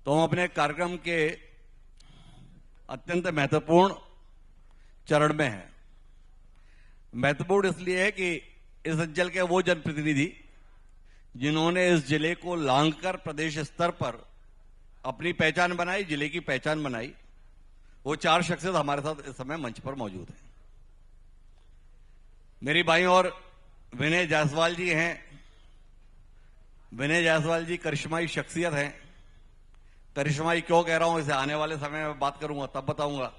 तो हम अपने कार्यक्रम के अत्यंत महत्वपूर्ण चरण में हैं। महत्वपूर्ण इसलिए है कि इस अंचल के वो जनप्रतिनिधि जिन्होंने इस जिले को लांघकर प्रदेश स्तर पर अपनी पहचान बनाई, जिले की पहचान बनाई, वो चार शख्सियत हमारे साथ इस समय मंच पर मौजूद हैं। मेरी बाईं ओर विनय जायसवाल जी हैं। विनय जायसवाल जी करिश्माई शख्सियत हैं। करिश्माई क्यों कह रहा हूं, इसे आने वाले समय में बात करूंगा तब बताऊंगा।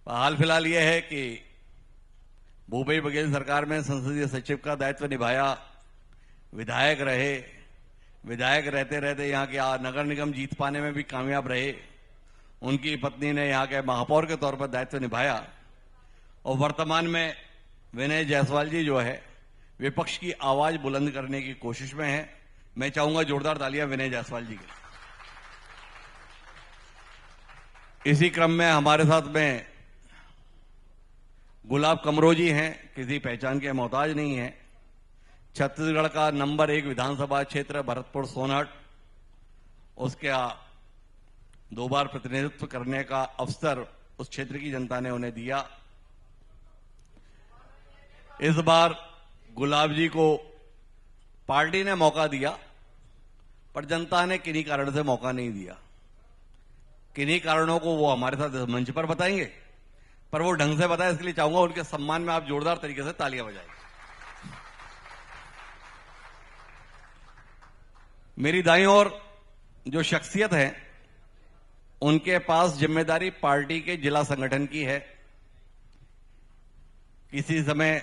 हाल फिलहाल यह है कि भूपेश बघेल सरकार में संसदीय सचिव का दायित्व निभाया, विधायक रहे, विधायक रहते रहते यहां के नगर निगम जीत पाने में भी कामयाब रहे। उनकी पत्नी ने यहां के महापौर के तौर पर दायित्व निभाया और वर्तमान में विनय जायसवाल जी जो है विपक्ष की आवाज बुलंद करने की कोशिश में है। मैं चाहूंगा जोरदार तालियां विनय जायसवाल जी के। इसी क्रम में हमारे साथ में गुलाब कमरो जी हैं, किसी पहचान के मोहताज नहीं है। छत्तीसगढ़ का नंबर 1 विधानसभा क्षेत्र भरतपुर सोनहट, उसका 2 बार प्रतिनिधित्व करने का अवसर उस क्षेत्र की जनता ने उन्हें दिया। इस बार गुलाब जी को पार्टी ने मौका दिया, पर जनता ने किन्हीं कारण से मौका नहीं दिया। किन्हीं कारणों को वो हमारे साथ मंच पर बताएंगे, पर वो ढंग से बताए, इसके लिए चाहूंगा उनके सम्मान में आप जोरदार तरीके से तालियां बजाएं। मेरी दाईं ओर जो शख्सियत है, उनके पास जिम्मेदारी पार्टी के जिला संगठन की है। किसी समय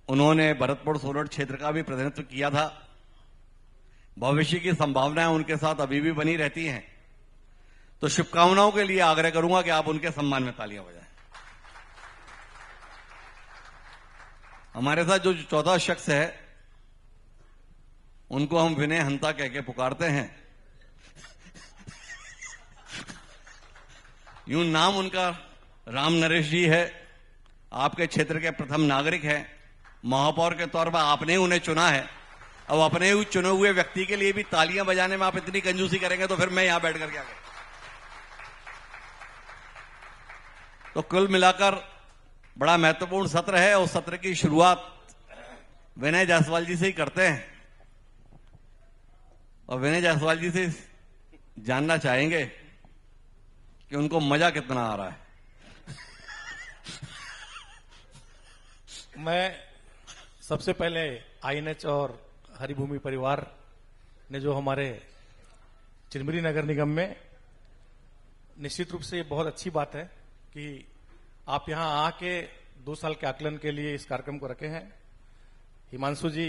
उन्होंने भरतपुर सोनहट क्षेत्र का भी प्रतिनिधित्व किया था। भविष्य की संभावनाएं उनके साथ अभी भी बनी रहती हैं। तो शुभकामनाओं के लिए आग्रह करूंगा कि आप उनके सम्मान में तालियां बजाएं। हमारे साथ जो चौथा शख्स है, उनको हम विनय हंता कह के पुकारते हैं। यूं नाम उनका राम नरेश जी है। आपके क्षेत्र के प्रथम नागरिक हैं। महापौर के तौर पर आपने उन्हें चुना है। अब अपने चुने हुए व्यक्ति के लिए भी तालियां बजाने में आप इतनी कंजूसी करेंगे तो फिर मैं यहां बैठकर क्या करूं। तो कुल मिलाकर बड़ा महत्वपूर्ण सत्र है। उस सत्र की शुरुआत विनय जायसवाल जी से ही करते हैं और विनय जायसवाल जी से जानना चाहेंगे कि उनको मजा कितना आ रहा है। मैं सबसे पहले आईएनएच और हरिभूमि परिवार ने जो हमारे चिरमिरी नगर निगम में, निश्चित रूप से ये बहुत अच्छी बात है कि आप यहां आके 2 साल के आकलन के लिए इस कार्यक्रम को रखे हैं। हिमांशु जी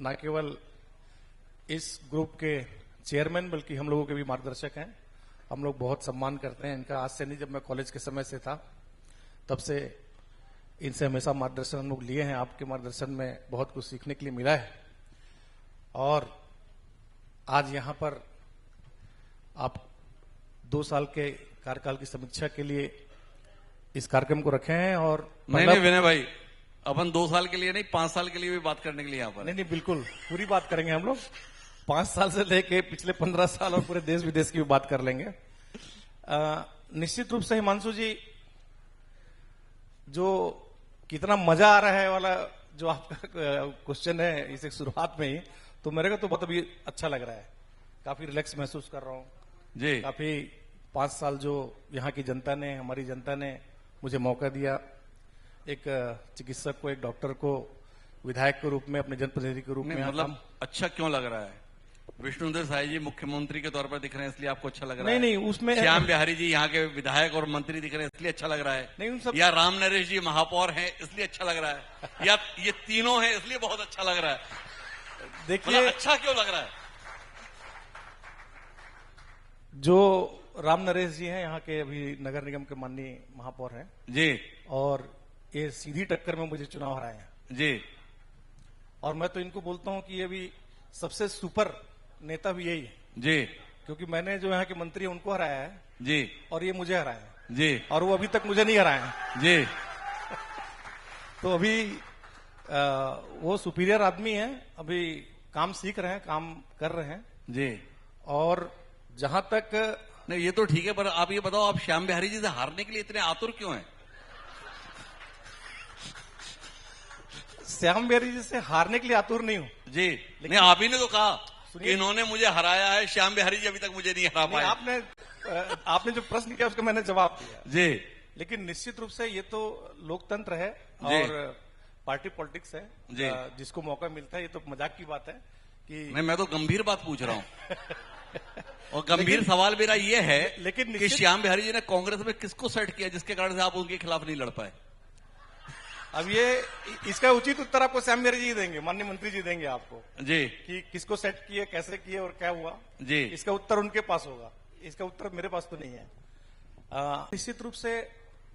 न केवल इस ग्रुप के चेयरमैन बल्कि हम लोगों के भी मार्गदर्शक हैं। हम लोग बहुत सम्मान करते हैं इनका। आज से नहीं, जब मैं कॉलेज के समय से था तब से इनसे हमेशा मार्गदर्शन हम लोग लिए हैं। आपके मार्गदर्शन में बहुत कुछ सीखने के लिए मिला है और आज यहां पर आप 2 साल के कार्यकाल की समीक्षा के लिए इस कार्यक्रम को रखे हैं। और नहीं विनय भाई, अपन 2 साल के लिए नहीं, 5 साल के लिए भी बात करने के लिए यहां पर। नहीं, बिल्कुल पूरी बात करेंगे हम लोग। 5 साल से लेके पिछले 15 साल और पूरे देश विदेश की भी बात कर लेंगे। निश्चित रूप से हिमांशु जी, जो कितना मजा आ रहा है वाला जो आपका क्वेश्चन है इस शुरुआत में ही, तो मेरे को तो बहुत अभी अच्छा लग रहा है। काफी रिलैक्स महसूस कर रहा हूं जी। काफी 5 साल जो यहाँ की जनता ने, हमारी जनता ने मुझे मौका दिया, एक चिकित्सक को, एक डॉक्टर को विधायक के रूप में, अपने जनप्रतिनिधि के रूप में। मतलब अच्छा क्यों लग रहा है? विष्णुदेव साई जी मुख्यमंत्री के तौर पर दिख रहे हैं इसलिए आपको अच्छा लग रहा है? नहीं, उसमें श्याम बिहारी जी यहाँ के विधायक और मंत्री दिख रहे हैं इसलिए अच्छा लग रहा है? नहीं, उन सब, या राम नरेश जी महापौर हैं इसलिए अच्छा लग रहा है? या ये तीनों हैं इसलिए बहुत अच्छा लग रहा है? देखिए अच्छा क्यों लग रहा है? जो राम नरेश जी हैं यहाँ के अभी नगर निगम के माननीय महापौर हैं जी, और ये सीधी टक्कर में मुझे चुनाव हराए हैं जी। और मैं तो इनको बोलता हूं कि ये भी सबसे सुपर नेता भी यही है जी, क्योंकि मैंने जो यहाँ के मंत्री उनको हराया है जी, और ये मुझे हराया है जी, और वो अभी तक मुझे नहीं हराए हैं जी। तो अभी वो सुपीरियर आदमी है, अभी काम सीख रहे हैं, काम कर रहे हैं जी। और जहां तक नहीं, ये तो ठीक है, पर आप ये बताओ, आप श्याम बिहारी जी से हारने के लिए इतने आतुर क्यों हैं? श्याम बिहारी जी से हारने के लिए आतुर नहीं हूं जी, नहीं, आप ही ने तो कहा कि इन्होंने मुझे हराया है, श्याम बिहारी जी अभी तक मुझे नहीं हरा पाए। आपने जो प्रश्न किया उसका मैंने जवाब दिया जी। लेकिन निश्चित रूप से ये तो लोकतंत्र है और पार्टी पॉलिटिक्स है जी। जिसको मौका मिलता है, ये तो मजाक की बात है कि नहीं, मैं तो गंभीर बात पूछ रहा हूं। और गंभीर सवाल मेरा ये है लेकिन कि श्याम बिहारी जी ने कांग्रेस में किसको सेट किया जिसके कारण से आप उनके खिलाफ नहीं लड़ पाए? अब ये इसका उचित उत्तर आपको श्याम बिहारी जी देंगे, माननीय मंत्री जी देंगे आपको जी, कि किसको सेट किए, कैसे किए और क्या हुआ जी। इसका उत्तर उनके पास होगा, इसका उत्तर मेरे पास तो नहीं है। निश्चित रूप से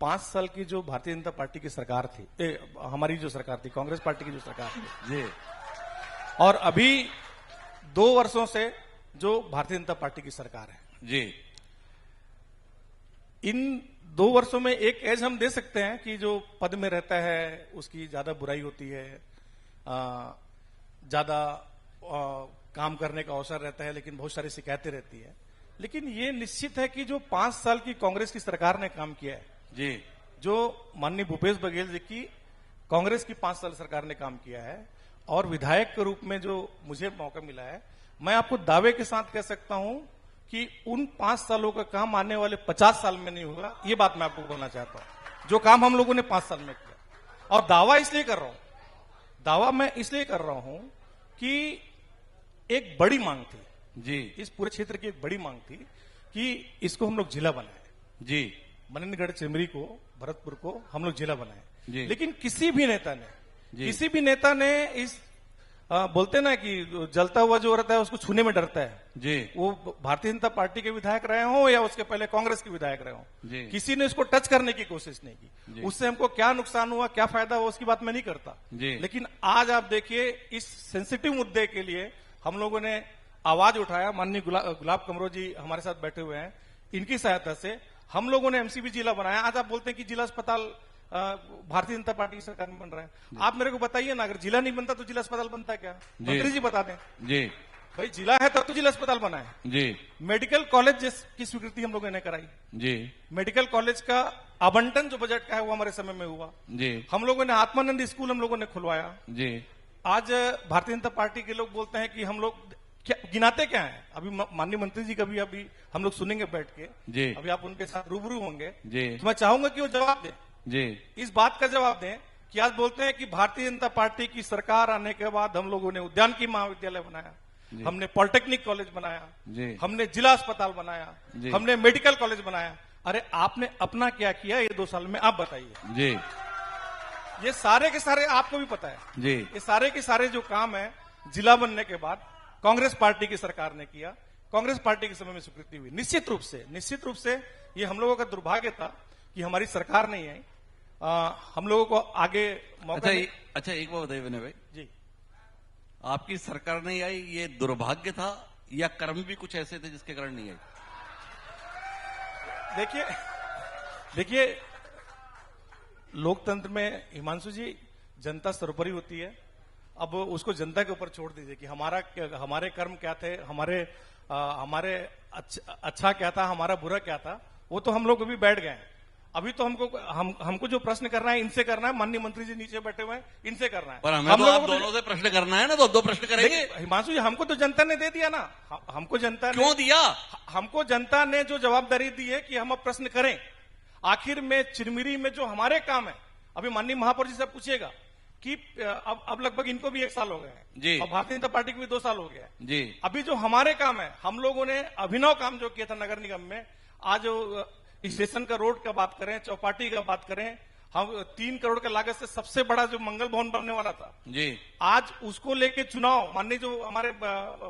5 साल की जो भारतीय जनता पार्टी की सरकार थी, हमारी जो सरकार थी, कांग्रेस पार्टी की जो सरकार थी जी, और अभी 2 वर्षों से जो भारतीय जनता पार्टी की सरकार है जी, इन 2 वर्षों में एक एज हम दे सकते हैं कि जो पद में रहता है उसकी ज्यादा बुराई होती है, ज्यादा काम करने का अवसर रहता है, लेकिन बहुत सारी शिकायतें रहती है। लेकिन ये निश्चित है कि जो 5 साल की कांग्रेस की सरकार ने काम किया है जी, जो माननीय भूपेश बघेल जी की कांग्रेस की 5 साल सरकार ने काम किया है और विधायक के रूप में जो मुझे मौका मिला है, मैं आपको दावे के साथ कह सकता हूं कि उन 5 सालों का काम आने वाले 50 साल में नहीं होगा। ये बात मैं आपको बोलना चाहता हूं, जो काम हम लोगों ने 5 साल में किया। और दावा इसलिए कर रहा हूं, दावा मैं इसलिए कर रहा हूं कि एक बड़ी मांग थी जी, इस पूरे क्षेत्र की, एक बड़ी मांग थी कि इसको हम लोग जिला बनाए। जी, मनिंदगढ़ चिरमिरी को, भरतपुर को हम लोग जिला बनाए। जी। लेकिन किसी भी नेता ने इस बोलते ना कि जलता हुआ जो रहता है उसको छूने में डरता है जी, वो भारतीय जनता पार्टी के विधायक रहे हों या उसके पहले कांग्रेस के विधायक रहे जी। हों, किसी ने इसको टच करने की कोशिश नहीं जी। की। उससे हमको क्या नुकसान हुआ, क्या फायदा हुआ, उसकी बात मैं नहीं करता जी। लेकिन आज आप देखिए इस सेंसिटिव मुद्दे के लिए हम लोगों ने आवाज उठाया। माननीय गुलाब कमरो जी हमारे साथ बैठे हुए हैं, इनकी सहायता से हम लोगों ने एमसीबी जिला बनाया। आज आप बोलते हैं कि जिला अस्पताल भारतीय जनता पार्टी की सरकार में बन रहा है। आप मेरे को बताइए ना, अगर जिला नहीं बनता तो जिला अस्पताल बनता क्या? मंत्री जी बता दें। जी, भाई जिला है तब तो जिला अस्पताल बना है। जी, मेडिकल कॉलेज की स्वीकृति हम लोगों ने कराई। जी, मेडिकल कॉलेज का आवंटन जो बजट का है वो हमारे समय में हुआ। जी, हम लोगों ने आत्मानंद स्कूल हम लोगों ने खुलवाया। जी। आज भारतीय जनता पार्टी के लोग बोलते हैं कि हम लोग क्या गिनाते क्या है। अभी माननीय मंत्री जी का भी अभी हम लोग सुनेंगे बैठ के, जी, अभी आप उनके साथ रूबरू होंगे जी, तो मैं चाहूंगा कि वो जवाब दें, जी, इस बात का जवाब दें कि आज बोलते हैं कि भारतीय जनता पार्टी की सरकार आने के बाद हम लोगों ने उद्यानिकी महाविद्यालय बनाया, हमने पॉलिटेक्निक कॉलेज बनाया, जी, हमने जिला अस्पताल बनाया, जी। हमने मेडिकल कॉलेज बनाया। अरे आपने अपना क्या किया ये 2 साल में, आप बताइए। जी, ये सारे के सारे आपको भी पता है, जी, ये सारे के सारे जो काम है जिला बनने के बाद कांग्रेस पार्टी की सरकार ने किया, कांग्रेस पार्टी के समय में स्वीकृति हुई। निश्चित रूप से ये हम लोगों का दुर्भाग्य था कि हमारी सरकार नहीं आई, हम लोगों को आगे मौका अच्छा एक बात बताइए विनय भाई जी, आपकी सरकार नहीं आई, ये दुर्भाग्य था या कर्म भी कुछ ऐसे थे जिसके कारण नहीं आई? देखिए लोकतंत्र में हिमांशु जी जनता सर्वोपरि होती है। अब उसको जनता के ऊपर छोड़ दीजिए कि हमारे कर्म क्या थे, हमारे अच्छा क्या था, हमारा बुरा क्या था, वो तो हम लोग अभी बैठ गए हैं। अभी तो हमको जो प्रश्न करना है इनसे करना है, माननीय मंत्री जी नीचे बैठे हुए हैं, इनसे करना है। पर हमें तो आप दोनों से प्रश्न करना है ना, तो 2 प्रश्न करेंगे। हिमांशु जी हमको तो जनता ने दे दिया ना, हमको जनता क्यों दिया? हमको जनता ने जो जवाबदारी दी है कि हम अब प्रश्न करें। आखिर में चिरमिरी में जो हमारे काम है, अभी माननीय महापौर जी से पूछिएगा कि अब लगभग इनको भी 1 साल हो गए हैं और भारतीय जनता पार्टी को भी 2 साल हो गया है जी। अभी जो हमारे काम है, हम लोगों ने अभिनव काम जो किया था नगर निगम में, आज स्टेशन का रोड का बात करें, चौपाटी का बात करें, हम 3 करोड़ के लागत से सबसे बड़ा जो मंगल भवन बनने वाला था जी, आज उसको लेके चुनाव, माननीय जो हमारे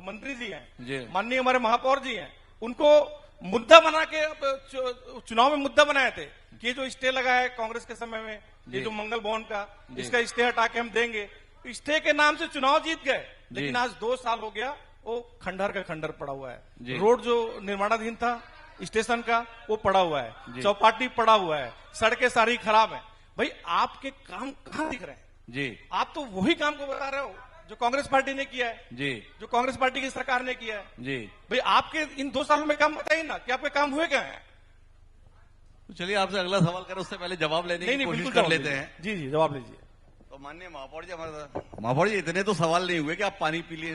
मंत्री जी हैं, माननीय हमारे महापौर जी हैं, उनको मुद्दा बना के चुनाव में मुद्दा बनाए थे कि जो स्टे लगा है कांग्रेस के समय में, ये जो मंगल भवन का, इसका स्टे हटा के हम देंगे। स्टे के नाम से चुनाव जीत गए, लेकिन आज 2 साल हो गया वो खंडहर का खंडहर पड़ा हुआ है। रोड जो निर्माणाधीन था स्टेशन का वो पड़ा हुआ है, चौपाटी पड़ा हुआ है, सड़कें सारी खराब है। भाई आपके काम कहां दिख रहे हैं जी? आप तो वही काम को बता रहे हो जो कांग्रेस पार्टी ने किया है, जी जो कांग्रेस पार्टी की सरकार ने किया है। जी। भाई आपके इन 2 सालों में काम बताइए ना कि आपके काम हुए क्या है। तो चलिए आपसे अगला सवाल करें, उससे पहले जवाब लेने की कोशिश बिल्कुल कर जवाब लेते लीजिए। हैं। जी जी जवाब लीजिए। तो माननीय महापौर जी, हमारे महापौर जी इतने तो सवाल नहीं हुए कि आप पानी पी लिए।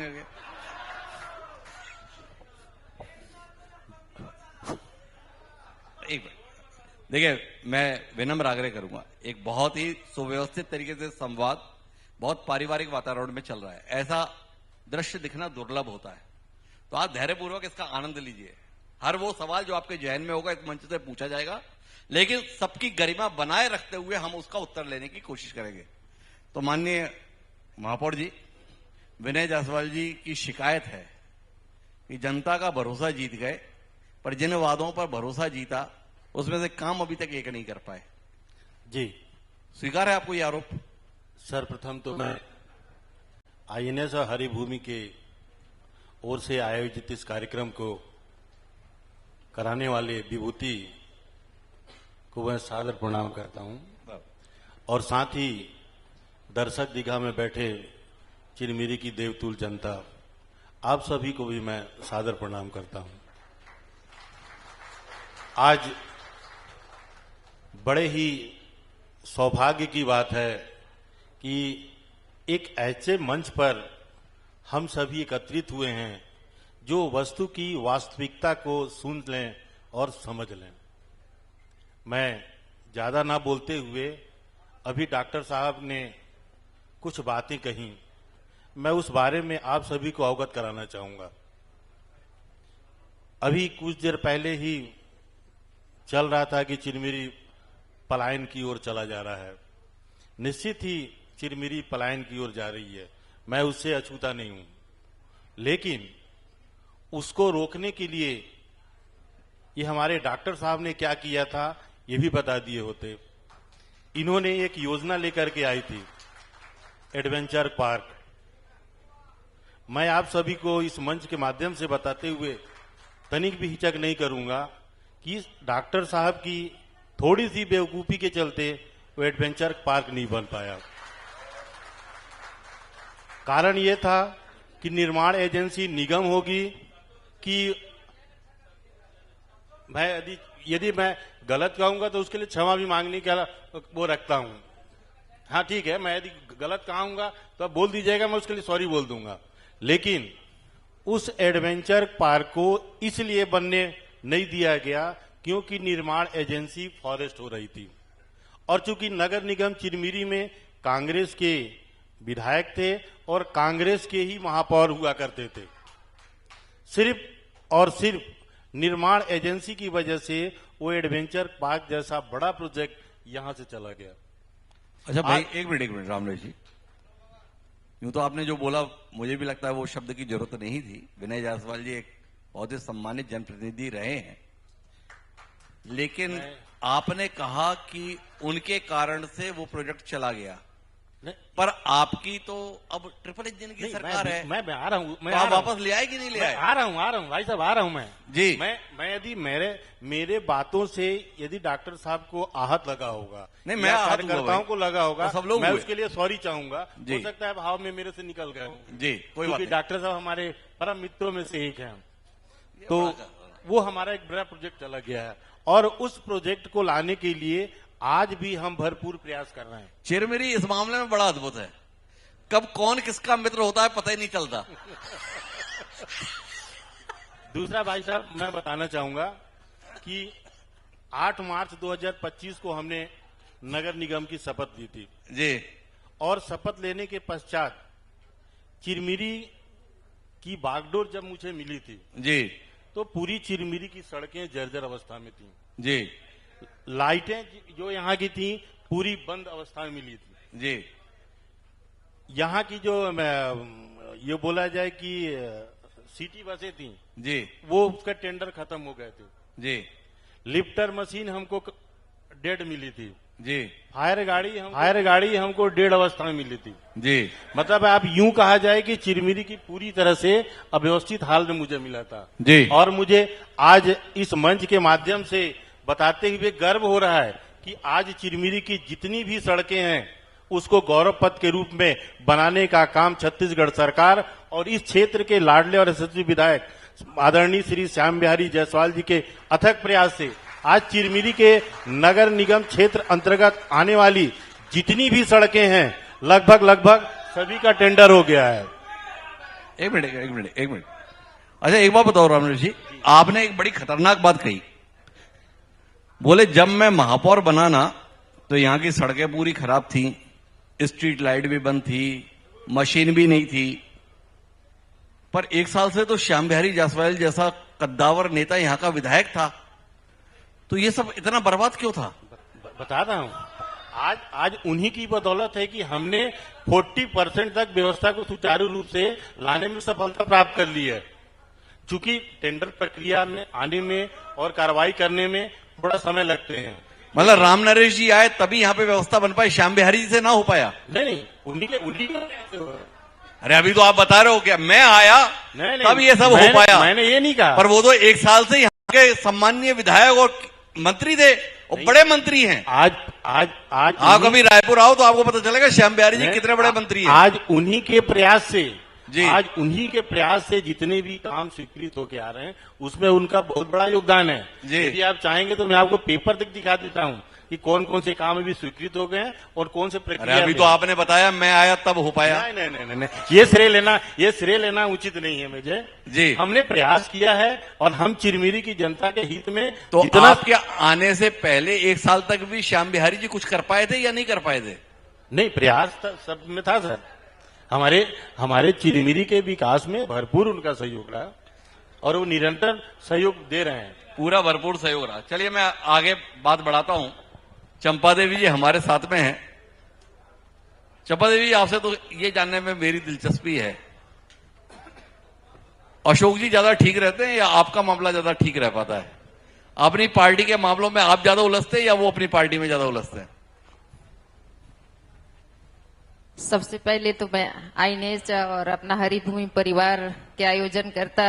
एक मिनट। देखिए, मैं विनम्र आग्रह करूंगा, एक बहुत ही सुव्यवस्थित तरीके से संवाद बहुत पारिवारिक वातावरण में चल रहा है, ऐसा दृश्य दिखना दुर्लभ होता है। तो आप धैर्यपूर्वक इसका आनंद लीजिए। हर वो सवाल जो आपके जहन में होगा इस मंच से पूछा जाएगा, लेकिन सबकी गरिमा बनाए रखते हुए हम उसका उत्तर लेने की कोशिश करेंगे। तो माननीय महापौर जी, विनय जायसवाल जी की शिकायत है कि जनता का भरोसा जीत गए, पर जिन वादों पर भरोसा जीता उसमें से काम अभी तक एक नहीं कर पाए। जी स्वीकार है आपको ये आरोप? सर्वप्रथम तो मैं आईएनएस और हरिभूमि के ओर से आयोजित इस कार्यक्रम को कराने वाले विभूति को मैं सादर प्रणाम करता हूं, और साथ ही दर्शक दीघा में बैठे चिरमिरी की देवतुल जनता, आप सभी को भी मैं सादर प्रणाम करता हूं। आज बड़े ही सौभाग्य की बात है कि एक ऐसे मंच पर हम सभी एकत्रित हुए हैं जो वस्तु की वास्तविकता को सुन लें और समझ लें। मैं ज्यादा ना बोलते हुए, अभी डॉक्टर साहब ने कुछ बातें कही, मैं उस बारे में आप सभी को अवगत कराना चाहूंगा। अभी कुछ देर पहले ही चल रहा था कि चिरमिरी पलायन की ओर चला जा रहा है। निश्चित ही चिरमिरी पलायन की ओर जा रही है, मैं उससे अछूता नहीं हूं, लेकिन उसको रोकने के लिए ये हमारे डॉक्टर साहब ने क्या किया था ये भी बता दिए होते। इन्होंने एक योजना लेकर के आई थी, एडवेंचर पार्क। मैं आप सभी को इस मंच के माध्यम से बताते हुए तनिक भी हिचक नहीं करूंगा कि डॉक्टर साहब की थोड़ी सी बेवकूफी के चलते वो एडवेंचर पार्क नहीं बन पाया। कारण ये था कि निर्माण एजेंसी निगम होगी कि मैं यदि मैं गलत कहूंगा तो उसके लिए क्षमा भी मांगने का वो रखता हूं। हाँ ठीक है, मैं यदि गलत कहूंगा तो आप बोल दीजिएगा, मैं उसके लिए सॉरी बोल दूंगा। लेकिन उस एडवेंचर पार्क को इसलिए बनने नहीं दिया गया क्योंकि निर्माण एजेंसी फॉरेस्ट हो रही थी, और चूंकि नगर निगम चिरमिरी में कांग्रेस के विधायक थे और कांग्रेस के ही महापौर हुआ करते थे, सिर्फ और सिर्फ निर्माण एजेंसी की वजह से वो एडवेंचर पार्क जैसा बड़ा प्रोजेक्ट यहां से चला गया। अच्छा भाई, एक मिनट रामलेश जी, यूं तो आपने जो बोला मुझे भी लगता है वो शब्द की जरूरत नहीं थी। विनय जायसवाल जी एक बहुत ही सम्मानित जनप्रतिनिधि रहे हैं, लेकिन आपने कहा कि उनके कारण से वो प्रोजेक्ट चला गया, पर आपकी तो अब ट्रिपल इंजन की सरकार है। मैं आ रहा हूँ, मैं तो आप वापस ले आए कि नहीं ले आए? आ रहा हूँ भाई साहब, आ रहा हूँ मैं जी। मैं यदि मेरे बातों से यदि डॉक्टर साहब को आहत लगा होगा, नहीं, मैं आहत हुआ कार्यकर्ताओं को लगा होगा, तो सब लोग मैं हुए। उसके लिए सॉरी चाहूंगा। जी। हो सकता है भाव में मेरे से निकल गए हों। जी, कोई बात क्योंकि नहीं। डॉक्टर साहब हमारे परम मित्रों में से एक हैं, तो वो हमारा एक बड़ा प्रोजेक्ट चला गया है, और उस प्रोजेक्ट को लाने के लिए आज भी हम भरपूर प्रयास कर रहे हैं। चिरमिरी इस मामले में बड़ा अद्भुत है, कब कौन किसका मित्र होता है पता ही नहीं चलता। दूसरा भाई साहब, मैं बताना चाहूंगा कि 8 मार्च 2025 को हमने नगर निगम की शपथ ली थी जी, और शपथ लेने के पश्चात चिरमिरी की बागडोर जब मुझे मिली थी जी, तो पूरी चिरमिरी की सड़कें जर्जर अवस्था में थी। जी, लाइटें जो यहाँ की थी पूरी बंद अवस्था में मिली थी। जी, यहाँ की जो ये बोला जाए कि सिटी बसें थी जी, वो उसका टेंडर खत्म हो गए थे। जी, लिफ्टर मशीन हमको डेड मिली थी। जी, फायर गाड़ी हमको डेड अवस्था में मिली थी। जी, मतलब आप यूं कहा जाए कि चिरमिरी की पूरी तरह से अव्यवस्थित हाल में मुझे मिला था। जी। और मुझे आज इस मंच के माध्यम से बताते हुए गर्व हो रहा है कि आज चिरमिरी की जितनी भी सड़कें हैं उसको गौरव पथ के रूप में बनाने का काम छत्तीसगढ़ सरकार और इस क्षेत्र के लाडले और यशस्वी विधायक आदरणीय श्री श्याम बिहारी जायसवाल जी के अथक प्रयास से आज चिरमिरी के नगर निगम क्षेत्र अंतर्गत आने वाली जितनी भी सड़कें हैं लगभग सभी का टेंडर हो गया है। एक मिनट। अच्छा, एक बात बताओ रामनेश जी, आपने एक बड़ी खतरनाक बात कही। बोले जब मैं महापौर बना ना तो यहां की सड़कें पूरी खराब थी, स्ट्रीट लाइट भी बंद थी, मशीन भी नहीं थी। पर एक साल से तो श्याम बिहारी जायसवाल जैसा कद्दावर नेता यहां का विधायक था, तो ये सब इतना बर्बाद क्यों था? बता रहा हूं, आज उन्हीं की बदौलत है कि हमने 40% तक व्यवस्था को सुचारू रूप से लाने में सफलता प्राप्त कर ली है। चूंकि टेंडर प्रक्रिया में आने में और कार्रवाई करने में थोड़ा समय लगते हैं। मतलब राम नरेश जी आए तभी यहां पे व्यवस्था बन पाई, श्याम बिहारी जी से ना हो पाया? नहीं, उन्हीं के अरे अभी तो आप बता रहे हो क्या मैं आया नहीं, तब ये सब हो पाया? मैंने ये नहीं कहा। पर वो तो एक साल से यहाँ के सम्माननीय विधायक और मंत्री थे, और बड़े मंत्री हैं। आज आप कभी रायपुर आओ तो आपको पता चलेगा श्याम बिहारी जी कितने बड़े मंत्री हैं। आज उन्हीं के प्रयास से जी, आज उन्हीं के प्रयास से जितने भी काम स्वीकृत होके आ रहे हैं उसमें उनका बहुत बड़ा योगदान है। जी। यदि आप चाहेंगे तो मैं आपको पेपर तक दिखा देता हूं कि कौन कौन से काम अभी स्वीकृत हो गए हैं और कौन से अरे प्रक्रिया अभी में तो आपने बताया मैं आया तब हो पाया। नहीं, ये श्रेय लेना उचित नहीं है मुझे। जी, हमने प्रयास किया है और हम चिरमिरी की जनता के हित में तो जितना आपके आने से पहले एक साल तक भी श्याम बिहारी जी कुछ कर पाए थे या नहीं कर पाए थे? नहीं, प्रयास सब में था सर। हमारे चिरमिरी के विकास में भरपूर उनका सहयोग रहा और वो निरंतर सहयोग दे रहे हैं। पूरा भरपूर सहयोग रहा। चलिए मैं आगे बात बढ़ाता हूं। चंपा देवी जी हमारे साथ में हैं। चंपा देवी, आपसे तो ये जानने में मेरी दिलचस्पी है, अशोक जी ज्यादा ठीक रहते हैं या आपका मामला ज्यादा ठीक रह पाता है? अपनी पार्टी के मामलों में आप ज्यादा उलझते हैं या वो अपनी पार्टी में ज्यादा उलझते हैं? सबसे पहले तो मैं आईनेच और अपना हरिभूमि परिवार के आयोजन करता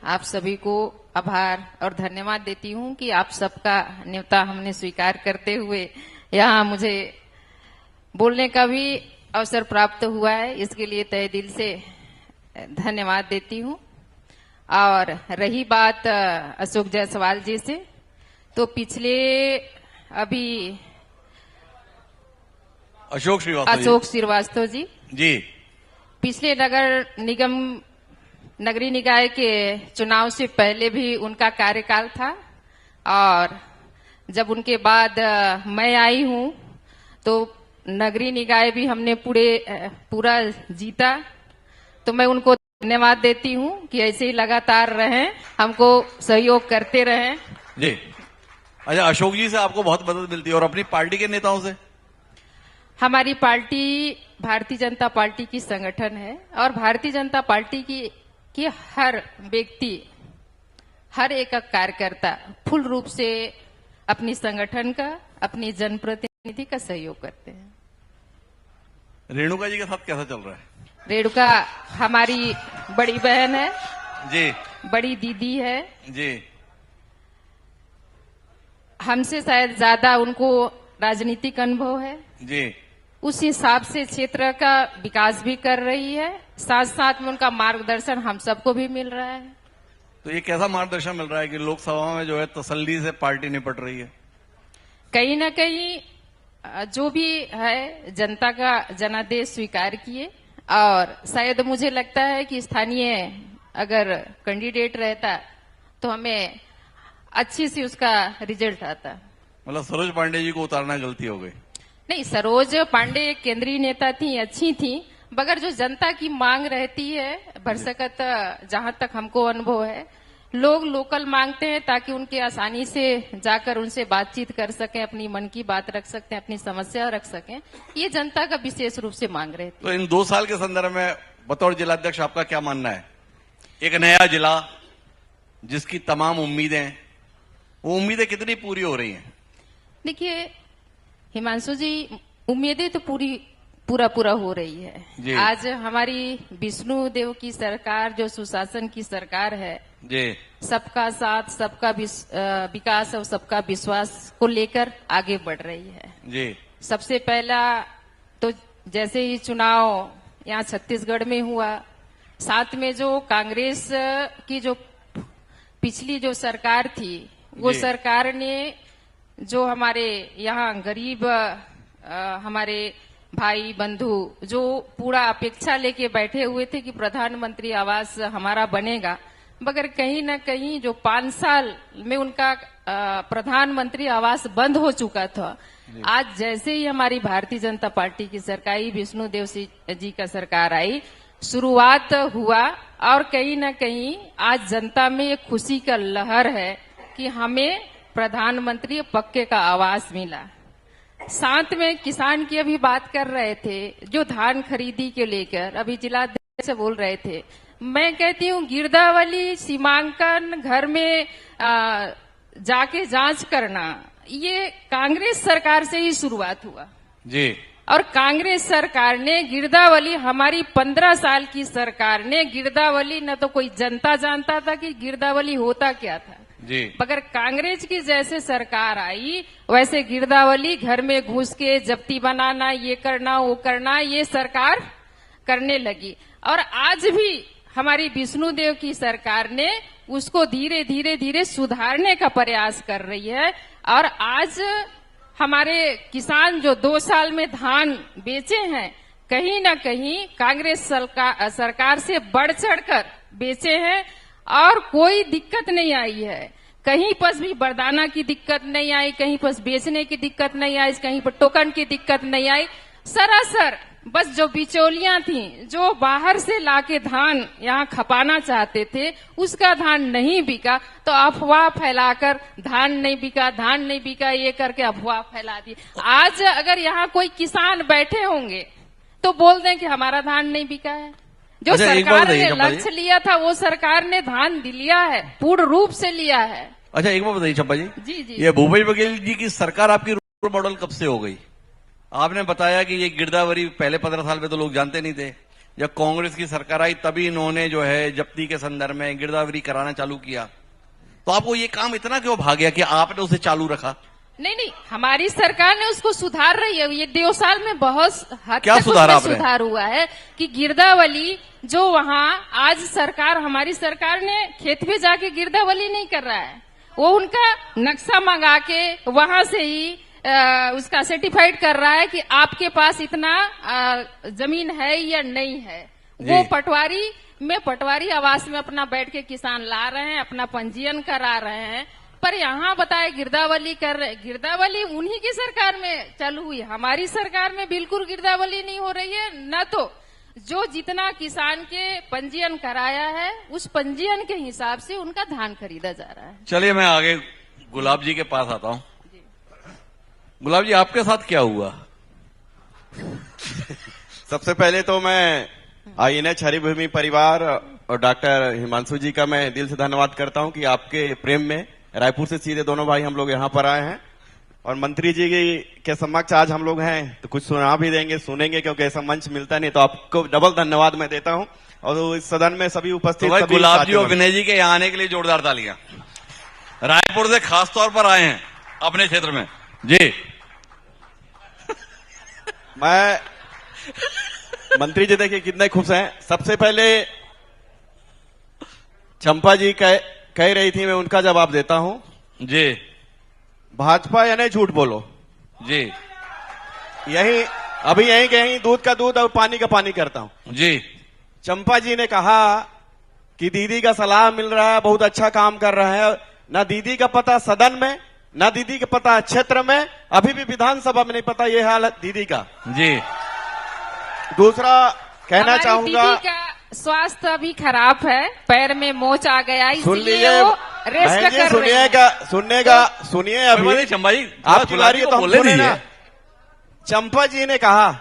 आप सभी को आभार और धन्यवाद देती हूं कि आप सबका न्योता हमने स्वीकार करते हुए यहाँ मुझे बोलने का भी अवसर प्राप्त हुआ है। इसके लिए तहे दिल से धन्यवाद देती हूं। और रही बात अशोक जायसवाल जी से, तो पिछले अभी अशोक श्रीवास्तव जी पिछले नगरीय निकाय के चुनाव से पहले भी उनका कार्यकाल था, और जब उनके बाद मैं आई हूं तो नगरीय निकाय भी हमने पूरा जीता। तो मैं उनको धन्यवाद देती हूं कि ऐसे ही लगातार रहें, हमको सहयोग करते रहें। जी। अच्छा, अशोक जी से आपको बहुत मदद मिलती है और अपनी पार्टी के नेताओं से? हमारी पार्टी भारतीय जनता पार्टी की संगठन है और भारतीय जनता पार्टी की हर व्यक्ति, हर एक कार्यकर्ता फुल रूप से अपनी संगठन का, अपनी जनप्रतिनिधि का सहयोग करते हैं। रेणुका जी के साथ कैसा चल रहा है? रेणुका हमारी बड़ी बहन है जी, बड़ी दीदी है जी। हमसे शायद ज्यादा उनको राजनीतिक अनुभव है जी। उस हिसाब से क्षेत्र का विकास भी कर रही है, साथ साथ में उनका मार्गदर्शन हम सबको भी मिल रहा है। तो ये कैसा मार्गदर्शन मिल रहा है कि लोकसभा में जो है तसल्ली से पार्टी निपट रही है? कहीं न कहीं जो भी है जनता का जनादेश स्वीकार किए, और शायद मुझे लगता है कि स्थानीय अगर कैंडिडेट रहता तो हमें अच्छी सी उसका रिजल्ट आता। मतलब सरोज पांडे जी को उतारना गलती हो गई? नहीं, सरोज पांडे एक केंद्रीय नेता थी, अच्छी थी, मगर जो जनता की मांग रहती है भरसकत, जहां तक हमको अनुभव है, लोग लोकल मांगते हैं ताकि उनके आसानी से जाकर उनसे बातचीत कर सकें, अपनी मन की बात रख सकते हैं, अपनी समस्या रख सकें। ये जनता का विशेष रूप से मांग रहती है। तो इन 2 साल के संदर्भ में बतौर जिलाध्यक्ष आपका क्या मानना है? एक नया जिला जिसकी तमाम उम्मीदें, वो उम्मीदें कितनी पूरी हो रही हैं? देखिए हिमांशु जी, उम्मीदें तो पूरा हो रही है। आज हमारी विष्णु देव की सरकार, जो सुशासन की सरकार है जी, सबका साथ, सबका विकास और सबका विश्वास को लेकर आगे बढ़ रही है। जी। सबसे पहला तो जैसे ही चुनाव यहाँ छत्तीसगढ़ में हुआ, साथ में जो कांग्रेस की जो पिछली जो सरकार थी, वो जी। सरकार ने जो हमारे यहाँ गरीब हमारे भाई बंधु जो पूरा अपेक्षा लेके बैठे हुए थे कि प्रधानमंत्री आवास हमारा बनेगा, मगर कहीं न कहीं जो 5 साल में उनका प्रधानमंत्री आवास बंद हो चुका था। आज जैसे ही हमारी भारतीय जनता पार्टी की सरकार विष्णुदेव जी का सरकार आई, शुरुआत हुआ और कहीं न कहीं आज जनता में एक खुशी का लहर है कि हमें प्रधानमंत्री पक्के का आवास मिला। साथ में किसान की अभी बात कर रहे थे, जो धान खरीदी के लेकर अभी जिलाध्यक्ष से बोल रहे थे। मैं कहती हूँ गिरदावली सीमांकन घर में जाके जांच करना, ये कांग्रेस सरकार से ही शुरुआत हुआ जी। और कांग्रेस सरकार ने गिरदावली, हमारी 15 साल की सरकार ने गिरदावली, न तो कोई जनता जानता था कि गिरदावली होता क्या था जी। मगर कांग्रेस की जैसे सरकार आई, वैसे गिरदावली घर में घुस के जब्ती बनाना, ये करना वो करना, ये सरकार करने लगी। और आज भी हमारी विष्णुदेव की सरकार ने उसको धीरे धीरे धीरे सुधारने का प्रयास कर रही है। और आज हमारे किसान जो 2 साल में धान बेचे हैं, कहीं न कहीं कांग्रेस सरकार से बढ़ चढ़कर बेचे हैं और कोई दिक्कत नहीं आई है। कहीं पर भी बरदाना की दिक्कत नहीं आई, कहीं पर बेचने की दिक्कत नहीं आई, कहीं पर टोकन की दिक्कत नहीं आई। सरासर बस जो बिचौलियां थी, जो बाहर से लाके धान यहाँ खपाना चाहते थे, उसका धान नहीं बिका तो अफवाह फैलाकर धान नहीं बिका, धान नहीं बिका, ये करके अफवाह फैला दी। आज अगर यहाँ कोई किसान बैठे होंगे तो बोल दें कि हमारा धान नहीं बिका है। जो अच्छा, एक बात सरकार बताइए ने चंपा जी। लक्ष्य लिया था, वो सरकार ने धान लिया है, पूर्ण रूप से लिया है। अच्छा, एक बात बताइए चंपा जी, जी। ये भूपेश बघेल जी की सरकार आपकी रोल मॉडल कब से हो गई? आपने बताया कि ये गिरदावरी पहले 15 साल में तो लोग जानते नहीं थे। जब कांग्रेस की सरकार आई तभी इन्होंने जो है जब्ती के संदर्भ में गिरदावरी कराना चालू किया। तो आपको ये काम इतना क्यों भाग गया कि आपने उसे चालू रखा? नहीं, हमारी सरकार ने उसको सुधार रही है। ये 2 साल में बहुत हद क्या तक सुधारा उसमें आपने? सुधार हुआ है कि गिरदावली जो वहाँ आज सरकार, हमारी सरकार ने खेत पे जाके गिरदावली नहीं कर रहा है, वो उनका नक्शा मंगा के वहां से ही उसका सर्टिफाइड कर रहा है कि आपके पास इतना जमीन है या नहीं है। वो पटवारी आवास में अपना बैठ के किसान ला रहे हैं, अपना पंजीयन करा रहे हैं। पर यहाँ बताए गिरदावली कर रहे, गिरदावली उन्हीं की सरकार में चालू हुई, हमारी सरकार में बिल्कुल गिरदावली नहीं हो रही है। न तो जो जितना किसान के पंजीयन कराया है, उस पंजीयन के हिसाब से उनका धान खरीदा जा रहा है। चलिए मैं आगे गुलाब जी के पास आता हूं। गुलाब जी, आपके साथ क्या हुआ? सबसे पहले तो मैं INH हरिभूमि परिवार और डॉक्टर हिमांशु जी का मैं दिल से धन्यवाद करता हूं कि आपके प्रेम में रायपुर से सीधे दोनों भाई हम लोग यहाँ पर आए हैं। और मंत्री जी के समक्ष आज हम लोग हैं तो कुछ सुना भी देंगे, सुनेंगे, क्योंकि ऐसा मंच मिलता नहीं। तो आपको डबल धन्यवाद मैं देता हूं। और इस सदन में सभी उपस्थित तो सभी गुलाब जी साथियों और विनय जी के यहाँ आने के लिए जोरदार तालियां। रायपुर से खास तौर पर आए हैं अपने क्षेत्र में जी। मैं मंत्री जी देखिए कितने खुश हैं। सबसे पहले चंपा जी कह रही थी, मैं उनका जवाब देता हूं जी। भाजपा या नहीं झूठ बोलो जी यही कहीं दूध का दूध और पानी का पानी करता हूं जी। चंपा जी ने कहा कि दीदी का सलाह मिल रहा है, बहुत अच्छा काम कर रहा है। ना दीदी का पता सदन में, ना दीदी का पता क्षेत्र में, अभी भी विधानसभा में नहीं पता ये हाल है दीदी का जी। दूसरा कहना हमारी चाहूंगा, दीदी का स्वास्थ्य अभी खराब है, पैर में मोच आ गया, सुन इसलिए लीजिए वो रेस्ट बहन जी, कर रही है। सुनिए अभी चंपा जी आपकी बारी है तो हम सुने ना। चंपा जी ने कहा,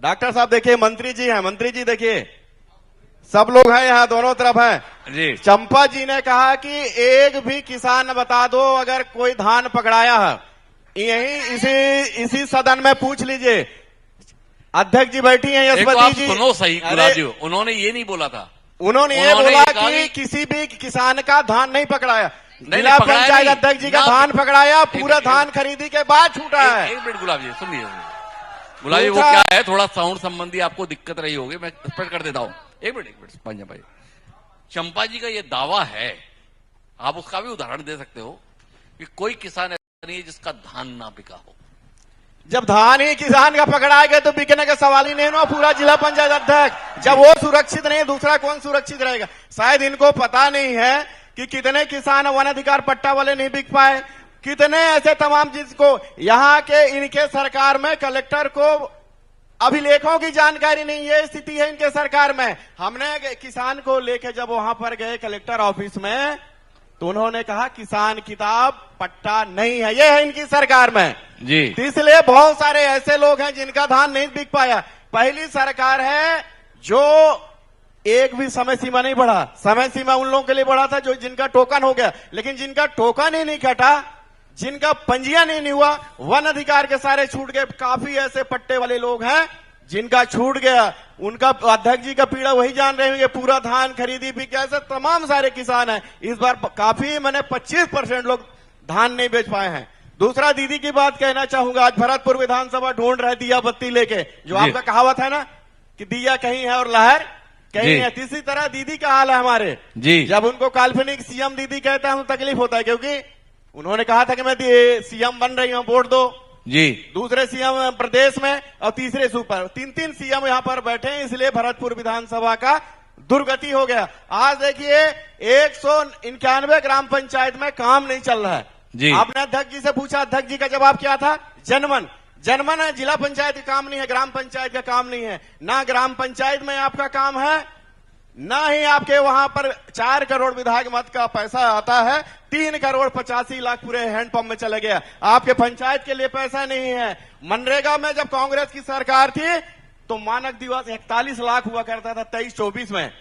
डॉक्टर साहब देखिए, मंत्री जी हैं, मंत्री जी देखिए, सब लोग हैं यहाँ, दोनों तरफ हैं जी। चंपा जी ने कहा कि एक भी किसान बता दो अगर कोई धान पकड़ाया है, यही इसी सदन में पूछ लीजिए। अध्यक्ष जी बैठी हैं, यशपति जी, सुनो सही गुलाब जी, उन्होंने ये नहीं बोला था। उन्होंने ये बोला कि किसी भी किसान का धान नहीं पकड़ाया। जिला पंचायत अध्यक्ष जी का धान पकड़ाया, पूरा धान खरीदी के बाद छूटा है। एक मिनट गुलाब जी सुन लीजिए। गुलाबी वो दूसरा- क्या है, थोड़ा साउंड संबंधी आपको दिक्कत रही होगी, मैं स्पष्ट कर देता हूं। एक मिनट पंजा भाई, चंपा जी का ये दावा है, आप उसका भी उदाहरण दे सकते हो कि कोई किसान ऐसा नहीं है जिसका धान ना बिका हो। जब धान ही किसान का पकड़ा गया तो बिकने का सवाल ही नहीं ना। पूरा जिला पंचायत अध्यक्ष, जब वो सुरक्षित नहीं, दूसरा कौन सुरक्षित रहेगा? शायद इनको पता नहीं है कि कितने किसान वन अधिकार पट्टा वाले नहीं बिक पाए, कितने ऐसे तमाम जिसको यहाँ के इनके सरकार में कलेक्टर को अभिलेखों की जानकारी नहीं, ये स्थिति है इनके सरकार में। हमने किसान को लेके जब वहां पर गए कलेक्टर ऑफिस में, तो उन्होंने कहा किसान किताब पट्टा नहीं है, ये है इनकी सरकार में जी। तो इसलिए बहुत सारे ऐसे लोग हैं जिनका धान नहीं बिक पाया। पहली सरकार है जो एक भी समय सीमा नहीं बढ़ा, समय सीमा उन लोगों के लिए बढ़ा था जो जिनका टोकन हो गया, लेकिन जिनका टोकन ही नहीं कटा, जिनका पंजीयन ही नहीं हुआ, वन अधिकार के सारे छूट गए। काफी ऐसे पट्टे वाले लोग हैं जिनका छूट गया, उनका अध्यक्ष जी का पीड़ा वही जान रहे होंगे। पूरा धान खरीदी भी कैसे तमाम सारे किसान हैं, इस बार काफी मैंने 25% लोग धान नहीं बेच पाए हैं। दूसरा दीदी की बात कहना चाहूंगा, आज भरतपुर विधानसभा ढूंढ रहे दिया बत्ती लेके, जो आपका कहावत है ना कि दिया कहीं है और लहर कहीं है, तीसरी तरह दीदी का हाल है हमारे जी। जब उनको काल्पनिक सीएम दीदी कहते हैं तो तकलीफ होता है, क्योंकि उन्होंने कहा था कि मैं सीएम बन रही हूं, वोट दो जी। दूसरे सीएम प्रदेश में और तीसरे सुपर, तीन सीएम यहां पर बैठे हैं, इसलिए भरतपुर विधानसभा का दुर्गति हो गया। आज देखिए 191 ग्राम पंचायत में काम नहीं चल रहा है जी। आपने अध्यक्ष जी से पूछा, अध्यक्ष जी का जवाब क्या था? जनमन है, जिला पंचायत का काम नहीं है, ग्राम पंचायत का काम नहीं है। ना ग्राम पंचायत में आपका काम है, ना ही आपके वहां पर 4 करोड़ विधायक मत का पैसा आता है, 3 करोड़ 85 लाख पूरे हैंडपंप में चले गया। आपके पंचायत के लिए पैसा नहीं है। मनरेगा में जब कांग्रेस की सरकार थी तो मानक दिवस 41 लाख हुआ करता था 23-24 में,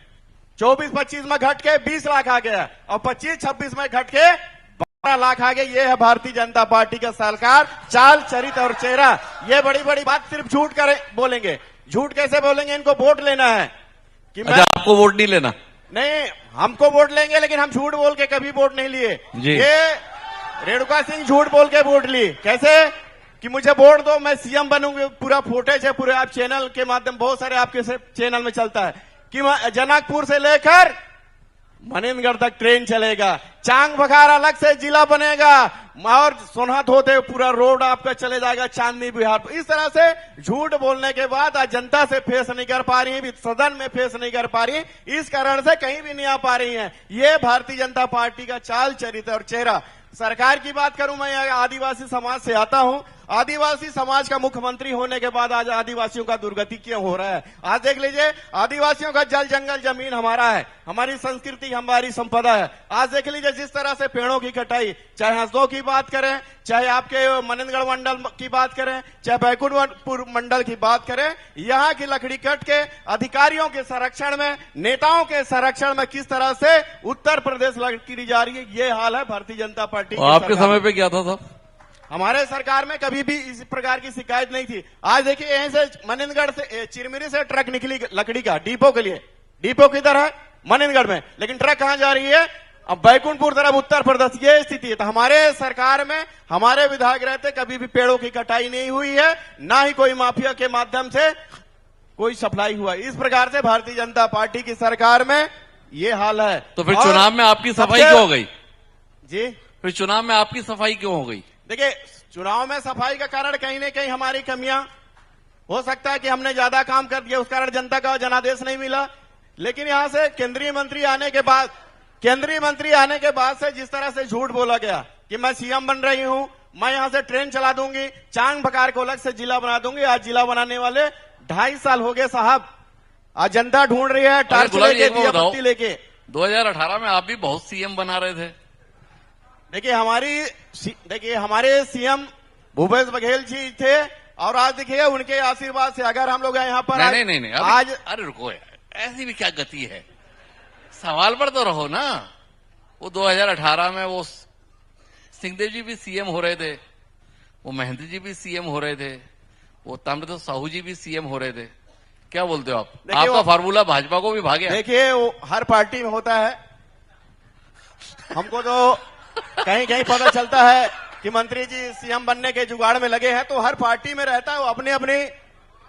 24-25 में घट के 20 लाख आ गया और 25-26 में घट के 12 लाख आ गए। ये है भारतीय जनता पार्टी का सरकार, चाल चरित्र और चेहरा। ये बड़ी बड़ी बात सिर्फ झूठ करे बोलेंगे। झूठ कैसे बोलेंगे? इनको वोट लेना है कि अच्छा, आपको वोट नहीं लेना? नहीं, हमको वोट लेंगे, लेकिन हम झूठ बोल के कभी वोट नहीं लिए। जी। ये रेणुका सिंह झूठ बोल के वोट ली, कैसे कि मुझे वोट दो मैं सीएम बनूंगी। पूरा फुटेज है, पूरे आप चैनल के माध्यम, बहुत सारे आपके चैनल में चलता है कि जनकपुर से लेकर मनिंदगढ़ तक ट्रेन चलेगा, चांग बखार अलग से जिला बनेगा और सोनहत होते पूरा रोड आपका चले जाएगा चांदनी बिहार। इस तरह से झूठ बोलने के बाद आज जनता से फेस नहीं कर पा रही है, सदन में फेस नहीं कर पा रही, इस कारण से कहीं भी नहीं आ पा रही है। ये भारतीय जनता पार्टी का चाल चरित्र और चेहरा। सरकार की बात करूं, मैं आदिवासी समाज से आता हूं। आदिवासी समाज का मुख्यमंत्री होने के बाद आज आदिवासियों का दुर्गति क्यों हो रहा है? आज देख लीजिए, आदिवासियों का जल जंगल जमीन हमारा है, हमारी संस्कृति हमारी संपदा है। आज देख लीजिए जिस तरह से पेड़ों की कटाई, चाहे हंसदो की बात करें, चाहे आपके मनिंदगढ़ मंडल की बात करें, चाहे बैकुंठपुर मंडल की बात करें, यहाँ की लकड़ी कट के अधिकारियों के संरक्षण में, नेताओं के संरक्षण में किस तरह से उत्तर प्रदेश लकड़ी जा रही है, ये हाल है भारतीय जनता पार्टी की आपके सरकार समय पे क्या था साहब? हमारे सरकार में कभी भी इस प्रकार की शिकायत नहीं थी। आज देखिए यहीं से मनिंदगढ़ से चिरमिरी से ट्रक निकली लकड़ी का डिपो के लिए, डिपो किधर है? मनिंदगढ़ में, लेकिन ट्रक कहां जा रही है? अब बैकुंठपुर तरफ उत्तर प्रदेश। ये स्थिति है। तो हमारे सरकार में हमारे विधायक रहते कभी भी पेड़ों की कटाई नहीं हुई है, ना ही कोई माफिया के माध्यम से कोई सप्लाई हुआ। इस प्रकार से भारतीय जनता पार्टी की सरकार में ये हाल है। तो फिर चुनाव में आपकी सफाई क्यों हो गई जी? फिर चुनाव में आपकी सफाई क्यों हो गई? देखिए, चुनाव में सफाई का कारण कहीं न कहीं हमारी कमियां हो सकता है कि हमने ज्यादा काम कर दिया, उस कारण जनता का जनादेश नहीं मिला। लेकिन यहां से केंद्रीय मंत्री आने के बाद से जिस तरह से झूठ बोला गया कि मैं सीएम बन रही हूं, मैं यहां से ट्रेन चला दूंगी, चांग बखार को अलग से जिला बना दूंगी। आज जिला बनाने वाले 2.5 साल हो गए साहब। आज जनता ढूंढ रही है टार्च लेके, दिया बत्ती लेके। 2018 में आप भी बहुत सीएम बना रहे थे। देखिए हमारे सीएम भूपेश बघेल जी थे, और आज देखिए उनके आशीर्वाद से अगर हम लोग यहाँ पर नहीं आज अरे रुको यार, ऐसी भी क्या गति है? सवाल पर तो रहो ना। वो 2018 में वो सिंहदेव जी भी सीएम हो रहे थे, वो महेंद्र जी भी सीएम हो रहे थे, वो ताम्रध्वज साहू जी भी सीएम हो रहे थे। क्या बोलते हो आप? आपका फार्मूला भाजपा को भी भागे। देखिए वो हर पार्टी में होता है। हमको तो कहीं कहीं पता चलता है कि मंत्री जी सीएम बनने के जुगाड़ में लगे हैं, तो हर पार्टी में रहता है, वो अपनी अपनी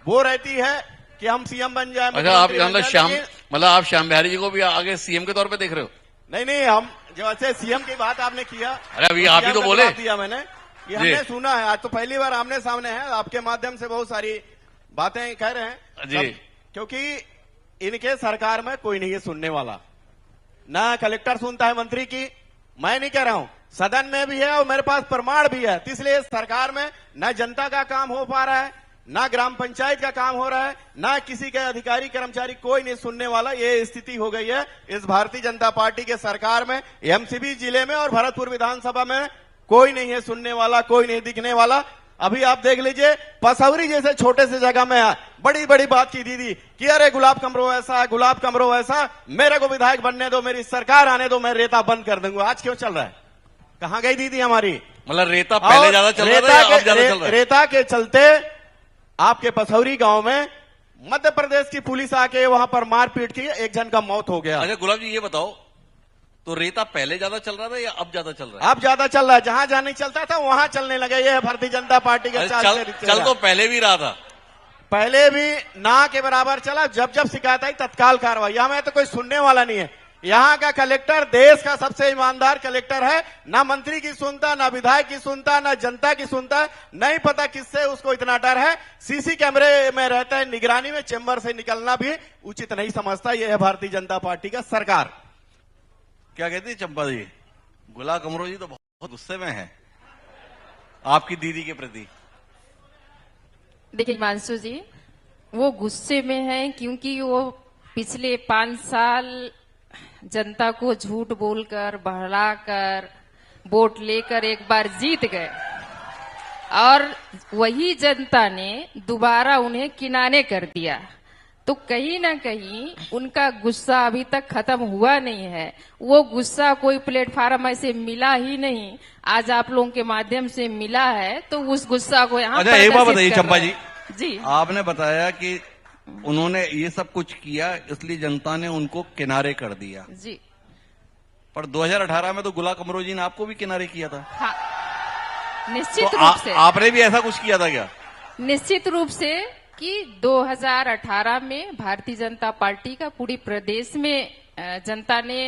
वो रहती है कि हम सीएम बन जाए। अच्छा, आप मुख्यमंत्री बन जाए, लेकिन- मतलब आप श्याम बिहारी जी को भी आगे सीएम के तौर पे देख रहे हो? नहीं, हम जैसे सीएम की बात आपने किया, अरे अभी आप ही तो CM का बोले। जवाब दिया मैंने, ये जी। हमने सुना है, आज तो पहली बार आमने सामने है, आपके माध्यम से बहुत सारी बातें कह रहे हैं जी। क्योंकि इनके सरकार में कोई नहीं है सुनने वाला, ना कलेक्टर सुनता है मंत्री की, मैं नहीं कह रहा हूं, सदन में भी है और मेरे पास प्रमाण भी है। तो इसलिए सरकार में न जनता का काम हो पा रहा है, ना ग्राम पंचायत का काम हो रहा है, ना किसी के अधिकारी कर्मचारी, कोई नहीं सुनने वाला। ये स्थिति हो गई है इस भारतीय जनता पार्टी के सरकार में। एमसीबी जिले में और भरतपुर विधानसभा में कोई नहीं है सुनने वाला, कोई नहीं दिखने वाला। अभी आप देख लीजिए, पसौरी जैसे छोटे से जगह में बड़ी बड़ी बात की दीदी कि अरे गुलाब कमरो ऐसा, गुलाब कमरो ऐसा, मेरे को विधायक बनने दो, मेरी सरकार आने दो, मैं रेता बंद कर दूंगा। आज क्यों चल रहा है? कहां गई दीदी हमारी? मतलब रेता पहले ज्यादा चल रहा था या अब ज्यादा चल रहा है? रेता के चलते आपके पसौरी गांव में मध्य प्रदेश की पुलिस आके वहां पर मारपीट की, एक जन का मौत हो गया। अच्छा गुलाब जी ये बताओ, तो रेता पहले ज्यादा चल रहा था या अब ज्यादा चल रहा है? अब ज्यादा चल रहा है, जहां जहां नहीं चलता था वहां चलने लगे। ये है भारतीय जनता पार्टी का चाल चल तो पहले भी रहा था, पहले भी ना के बराबर चला। जब जब शिकायत आई तत्काल कार्रवाई। यहां में तो कोई सुनने वाला नहीं है। यहां का कलेक्टर देश का सबसे ईमानदार कलेक्टर है, ना मंत्री की सुनता, ना विधायक की सुनता, ना जनता की सुनता। नहीं पता किससे उसको इतना डर है। सीसी कैमरे में रहता है निगरानी में, चेंबर से निकलना भी उचित नहीं समझता। यह है भारतीय जनता पार्टी का सरकार। क्या कहती है चंपा जी? गुलाब कमरो जी तो बहुत गुस्से में है आपकी दीदी के प्रति। देखिए हिमांशु जी, वो गुस्से में है क्योंकि वो पिछले 5 साल जनता को झूठ बोलकर, बहलाकर, वोट लेकर एक बार जीत गए और वही जनता ने दोबारा उन्हें किनारे कर दिया। तो कहीं ना कहीं उनका गुस्सा अभी तक खत्म हुआ नहीं है। वो गुस्सा कोई प्लेटफार्म ऐसे मिला ही नहीं, आज आप लोगों के माध्यम से मिला है, तो उस गुस्सा को यहाँ अच्छा एक बात बताइए चंपा जी, जी आपने बताया कि उन्होंने ये सब कुछ किया इसलिए जनता ने उनको किनारे कर दिया जी, पर 2018 में तो गुलाब कमरो जी ने आपको भी किनारे किया था। हाँ, तो निश्चित रूप से आपने भी ऐसा कुछ किया था क्या? निश्चित रूप से कि 2018 में भारतीय जनता पार्टी का पूरी प्रदेश में जनता ने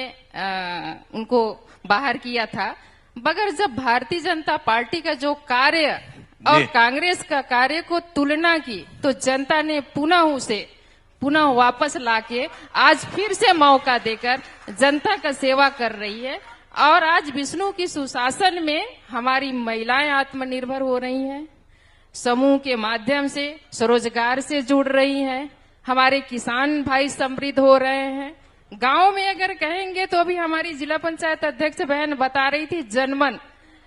उनको बाहर किया था। मगर जब भारतीय जनता पार्टी का जो कार्य और कांग्रेस का कार्य को तुलना की तो जनता ने पुनः वापस लाके आज फिर से मौका देकर जनता का सेवा कर रही है। और आज विष्णु की सुशासन में हमारी महिलाएं आत्मनिर्भर हो रही हैं, समूह के माध्यम से स्वरोजगार से जुड़ रही हैं, हमारे किसान भाई समृद्ध हो रहे हैं। गांव में अगर कहेंगे तो अभी हमारी जिला पंचायत अध्यक्ष बहन बता रही थी,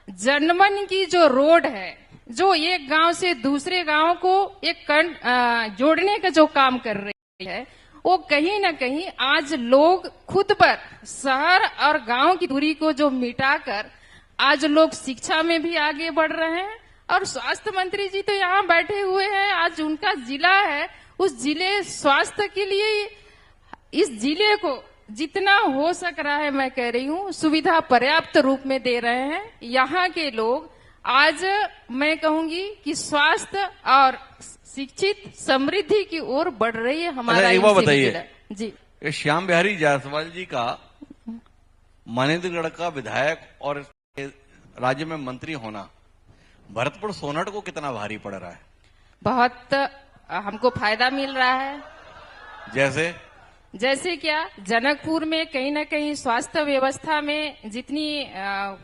जनमन की जो रोड है, जो एक गांव से दूसरे गांव को एक जोड़ने का जो काम कर रही है, वो कहीं ना कहीं आज लोग खुद पर शहर और गांव की दूरी को जो मिटाकर आज लोग शिक्षा में भी आगे बढ़ रहे हैं। और स्वास्थ्य मंत्री जी तो यहाँ बैठे हुए हैं, आज उनका जिला है, उस जिले स्वास्थ्य के लिए इस जिले को जितना हो सक रहा है, मैं कह रही हूँ, सुविधा पर्याप्त रूप में दे रहे हैं। यहाँ के लोग आज मैं कहूंगी कि स्वास्थ्य और शिक्षित समृद्धि की ओर बढ़ रही है हमारा। एक बात बताइए जी, ये श्याम बिहारी जायसवाल जी का मनेन्द्रगढ़ का विधायक और राज्य में मंत्री होना भरतपुर सोनहठ को कितना भारी पड़ रहा है? बहुत हमको फायदा मिल रहा है। जैसे क्या, जनकपुर में कहीं ना कहीं स्वास्थ्य व्यवस्था में जितनी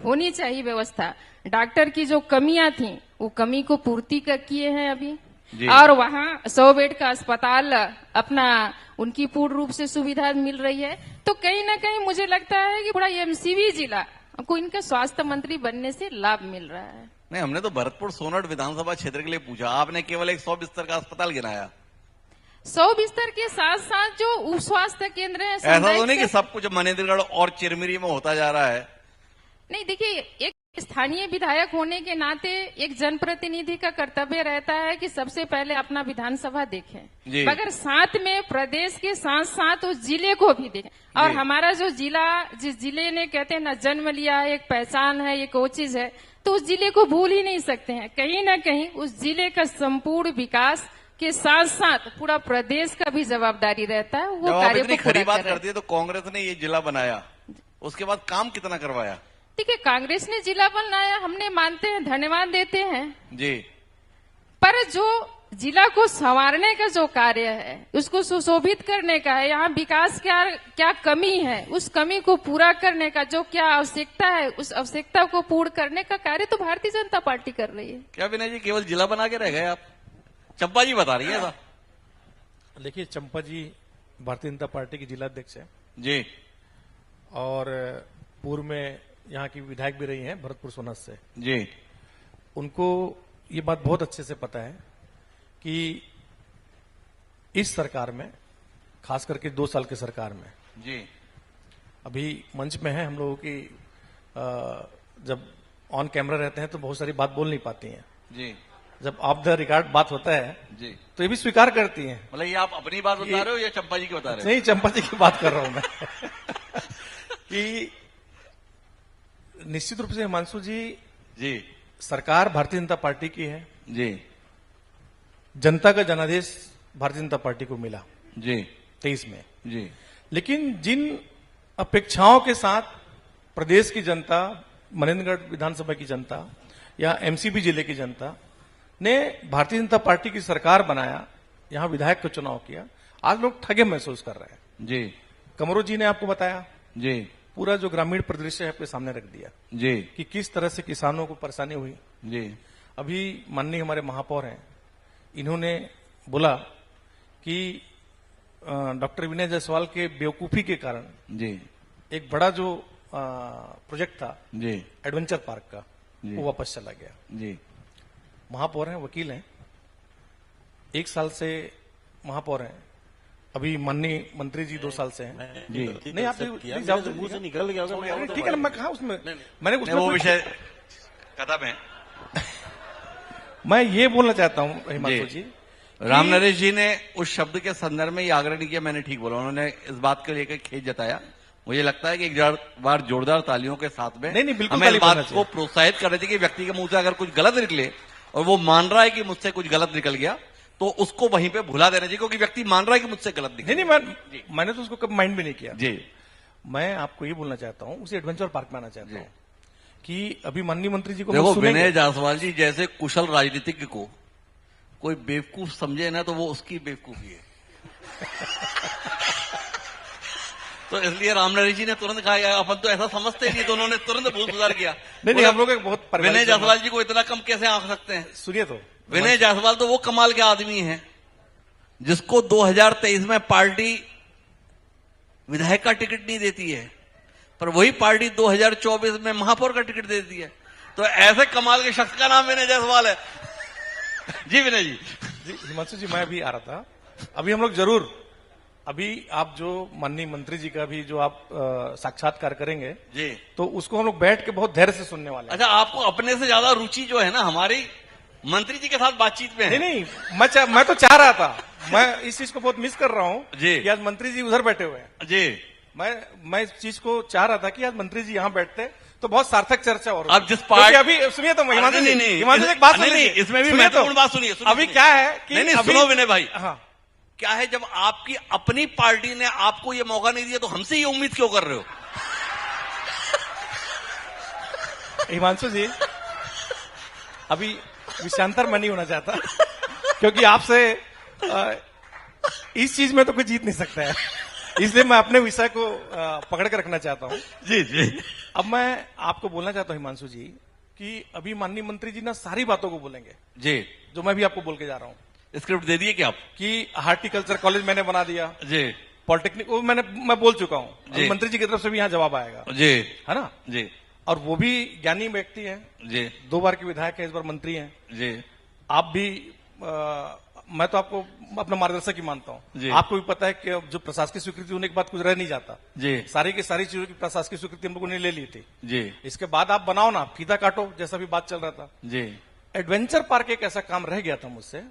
होनी चाहिए व्यवस्था, डॉक्टर की जो कमियां थी वो कमी को पूर्ति किए हैं अभी। और वहाँ 100 बेड का अस्पताल अपना उनकी पूर्ण रूप से सुविधा मिल रही है। तो कहीं ना कहीं मुझे लगता है कि पूरा एमसीबी जिला को इनका स्वास्थ्य मंत्री बनने से लाभ मिल रहा है। नहीं, हमने तो भरतपुर सोनहठ विधानसभा क्षेत्र के लिए पूछा, आपने केवल एक 100 बिस्तर का अस्पताल गिनाया। 100 बिस्तर के साथ साथ जो उप स्वास्थ्य केंद्र है, ऐसा तो नहीं कि सब कुछ मनेन्द्रगढ़ और चिरमिरी में होता जा रहा है। नहीं, देखिए, एक स्थानीय विधायक होने के नाते एक जनप्रतिनिधि का कर्तव्य रहता है कि सबसे पहले अपना विधानसभा देखें, मगर साथ में प्रदेश के साथ साथ उस जिले को भी देखें। और हमारा जो जिला, जिस जिले ने कहते हैं ना जन्म लिया है, एक पहचान है, एक वो चीज है, तो उस जिले को भूल ही नहीं सकते हैं। कहीं ना कहीं उस जिले का संपूर्ण विकास के साथ साथ पूरा प्रदेश का भी जवाबदारी रहता है वो जब आप कार्य इतनी को खरी पूरा बात करें। करती है तो कांग्रेस ने ये जिला बनाया, उसके बाद काम कितना करवाया? ठीक है, कांग्रेस ने जिला बनाया, हमने मानते हैं, धन्यवाद देते हैं, जी, पर जो जिला को संवारने का जो कार्य है, उसको सुशोभित करने का है, यहाँ विकास क्या कमी है, उस कमी को पूरा करने का जो क्या आवश्यकता है, उस आवश्यकता को पूर्ण करने का कार्य तो भारतीय जनता पार्टी कर रही है। क्या विनय जी केवल जिला बना के रह गए आप? चंपा जी बता रही है ऐसा। देखिए, चंपा जी भारतीय जनता पार्टी की जिलाध्यक्ष है जी, और पूर्व में यहाँ की विधायक भी रही हैं भरतपुर सोनस से। जी, उनको ये बात बहुत अच्छे से पता है कि इस सरकार में, खास करके 2 साल की सरकार में, जी, अभी मंच में है हम लोगों की, जब ऑन कैमरा रहते हैं तो बहुत सारी बात बोल नहीं पाती हैं, जी, जब ऑफ द रिकॉर्ड बात होता है जी। तो ये भी स्वीकार करती हैं। मतलब ये आप अपनी बात बता रहे हो या चंपा जी की बता रहे हो? नहीं, चंपा जी की बात कर रहा हूं मैं कि निश्चित रूप से हिमांशु जी, जी, सरकार भारतीय जनता पार्टी की है, जी, जनता का जनादेश भारतीय जनता पार्टी को मिला जी, 23 में, जी, लेकिन जिन अपेक्षाओं के साथ प्रदेश की जनता, मनेन्द्रगढ़ विधानसभा की जनता या एमसीबी जिले की जनता ने भारतीय जनता पार्टी की सरकार बनाया, यहां विधायक का चुनाव किया, आज लोग ठगे महसूस कर रहे हैं। जी, कमरो जी ने आपको बताया, जी, पूरा जो ग्रामीण परिदृश्य है आपके सामने रख दिया जी, कि किस तरह से किसानों को परेशानी हुई। जी, अभी माननीय हमारे महापौर हैं, इन्होंने बोला कि डॉक्टर विनय जायसवाल के बेवकूफी के कारण जी, एक बड़ा जो प्रोजेक्ट था जी, एडवेंचर पार्क का, जी। वो वापस चला गया। जी, महापौर हैं, वकील हैं, 1 साल से महापौर हैं, अभी माननीय मंत्री जी 2 साल से हैं। जी। नहीं, आप किया, नहीं, जाओ, मेरे मुंह से निकल गया होगा, मैं ठीक है ना, मैं कहा उसमें, मैंने नहीं, उसमें वो कोई- विषय खत्म है। मैं ये बोलना चाहता हूं हिमांशु जी, राम नरेश जी ने उस शब्द के संदर्भ में ये आग्रह नहीं किया, मैंने ठीक बोला, उन्होंने इस बात को लेकर खेद जताया। मुझे लगता है कि एक बार जोरदार तालियों के साथ में नहीं, बिल्कुल हमें इस ताली बात बजाना को चाहिए। प्रोत्साहित करना चाहिए कि व्यक्ति के मुंह से अगर कुछ गलत निकले और वो मान रहा है कि मुझसे कुछ गलत निकल गया तो उसको वहीं पे भुला देना चाहिए, क्योंकि व्यक्ति मान रहा है कि मुझसे गलत निकल नहीं, मैंने तो उसको कब माइंड भी नहीं किया। जी, मैं आपको ये बोलना चाहता हूं, उसे एडवेंचर पार्क में आना चाहता हूं कि अभी माननीय मंत्री जी को देखो, सुनेंगे। विनय जायसवाल जी जैसे कुशल राजनीतिज्ञ को कोई बेवकूफ समझे ना तो वो उसकी बेवकूफी है। तो इसलिए राम नरेश जी ने तुरंत कहा यार अपन तो ऐसा समझते ही नहीं, तो उन्होंने तुरंत भूल सुधार किया। नहीं, हम लोग एक बहुत विनय पारिवारिक जायसवाल जी को इतना कम कैसे आंक सकते हैं? सुनिए तो, विनय जायसवाल तो वो कमाल के आदमी हैं जिसको 2023 में पार्टी विधायक का टिकट नहीं देती है, पर वही पार्टी 2024 में महापौर का टिकट देती है। तो ऐसे कमाल के शख्स का नाम विनय जायसवाल है। जी विनय जी। जी हिमांशु जी, मैं अभी आ रहा था, अभी हम लोग जरूर, अभी आप जो माननीय मंत्री जी का भी जो आप साक्षात्कार करेंगे जी, तो उसको हम लोग बैठ के बहुत धैर्य से सुनने वाले हैं। अच्छा, आपको अपने से ज्यादा रुचि जो है ना हमारी मंत्री जी के साथ बातचीत में है। नहीं, मैं तो चाह रहा था, मैं इस चीज को बहुत मिस कर रहा हूं जी। कि आज मंत्री जी उधर बैठे हुए हैं। जी, मैं इस चीज को चाह रहा था कि आज मंत्री जी यहाँ बैठते तो बहुत सार्थक चर्चा हो रही। अब जिस पार्ट- अभी सुनिए तो हिमांशु जी, नहीं, हिमांशु जी, एक बात नहीं, सुनिए। इसमें भी सुनिए महत्वपूर्ण बात सुनिए, अभी क्या है कि नहीं, अभी- सुनो विनय भाई, हाँ, क्या है जब आपकी अपनी पार्टी ने आपको ये मौका नहीं दिया तो हमसे ये उम्मीद क्यों कर रहे हो? हिमांशु जी, अभी विषयांतर मैं नहीं होना चाहता क्योंकि आपसे इस चीज में तो कोई जीत नहीं सकता है, इसलिए मैं अपने विषय को पकड़ के रखना चाहता हूं। जी, जी, अब मैं आपको बोलना चाहता हूं हिमांशु जी कि अभी माननीय मंत्री जी ना सारी बातों को बोलेंगे जी। जो मैं भी आपको बोल के जा रहा हूं स्क्रिप्ट दे दिए क्या आप? कि हार्टिकल्चर कॉलेज मैंने बना दिया, जी, पॉलिटेक्निक वो मैं बोल चुका हूं, जी। मंत्री जी की तरफ से भी यहाँ जवाब आएगा, जी, है ना। जी, और वो भी ज्ञानी व्यक्ति हैं, जी, 2 बार के विधायक हैं, इस बार मंत्री हैं। जी, आप भी मैं तो आपको अपना मार्गदर्शक ही मानता जी। हूं। आपको भी पता है कि जो प्रशासकीय स्वीकृति होने के बाद कुछ रह नहीं जाता, जी, सारी की सारी चीजों की प्रशासकीय स्वीकृति हम लोगों ने ले ली थी। जी, इसके बाद आप बनाओ ना, फीता काटो, जैसा भी बात चल रहा था। जी, एडवेंचर पार्क एक ऐसा काम रह गया था मुझसे,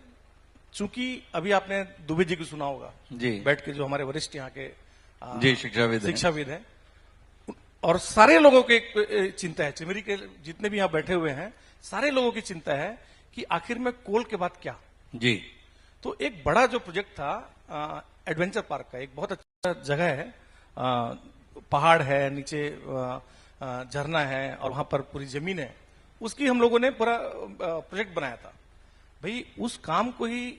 चूंकि अभी आपने दुबे जी को सुना होगा, जी, बैठ के जो हमारे वरिष्ठ यहाँ के जी, शिक्षाविद हैं। शिक्षाविद हैं, और सारे लोगों की एक चिंता है, चिमरी के जितने भी यहाँ बैठे हुए हैं सारे लोगों की चिंता है कि आखिर में कोल के बाद क्या। जी, तो एक बड़ा जो प्रोजेक्ट था एडवेंचर पार्क का, एक बहुत अच्छा जगह है, पहाड़ है, नीचे झरना है और वहां पर पूरी जमीन है, उसकी हम लोगों ने पूरा प्रोजेक्ट बनाया था। भाई उस काम को ही,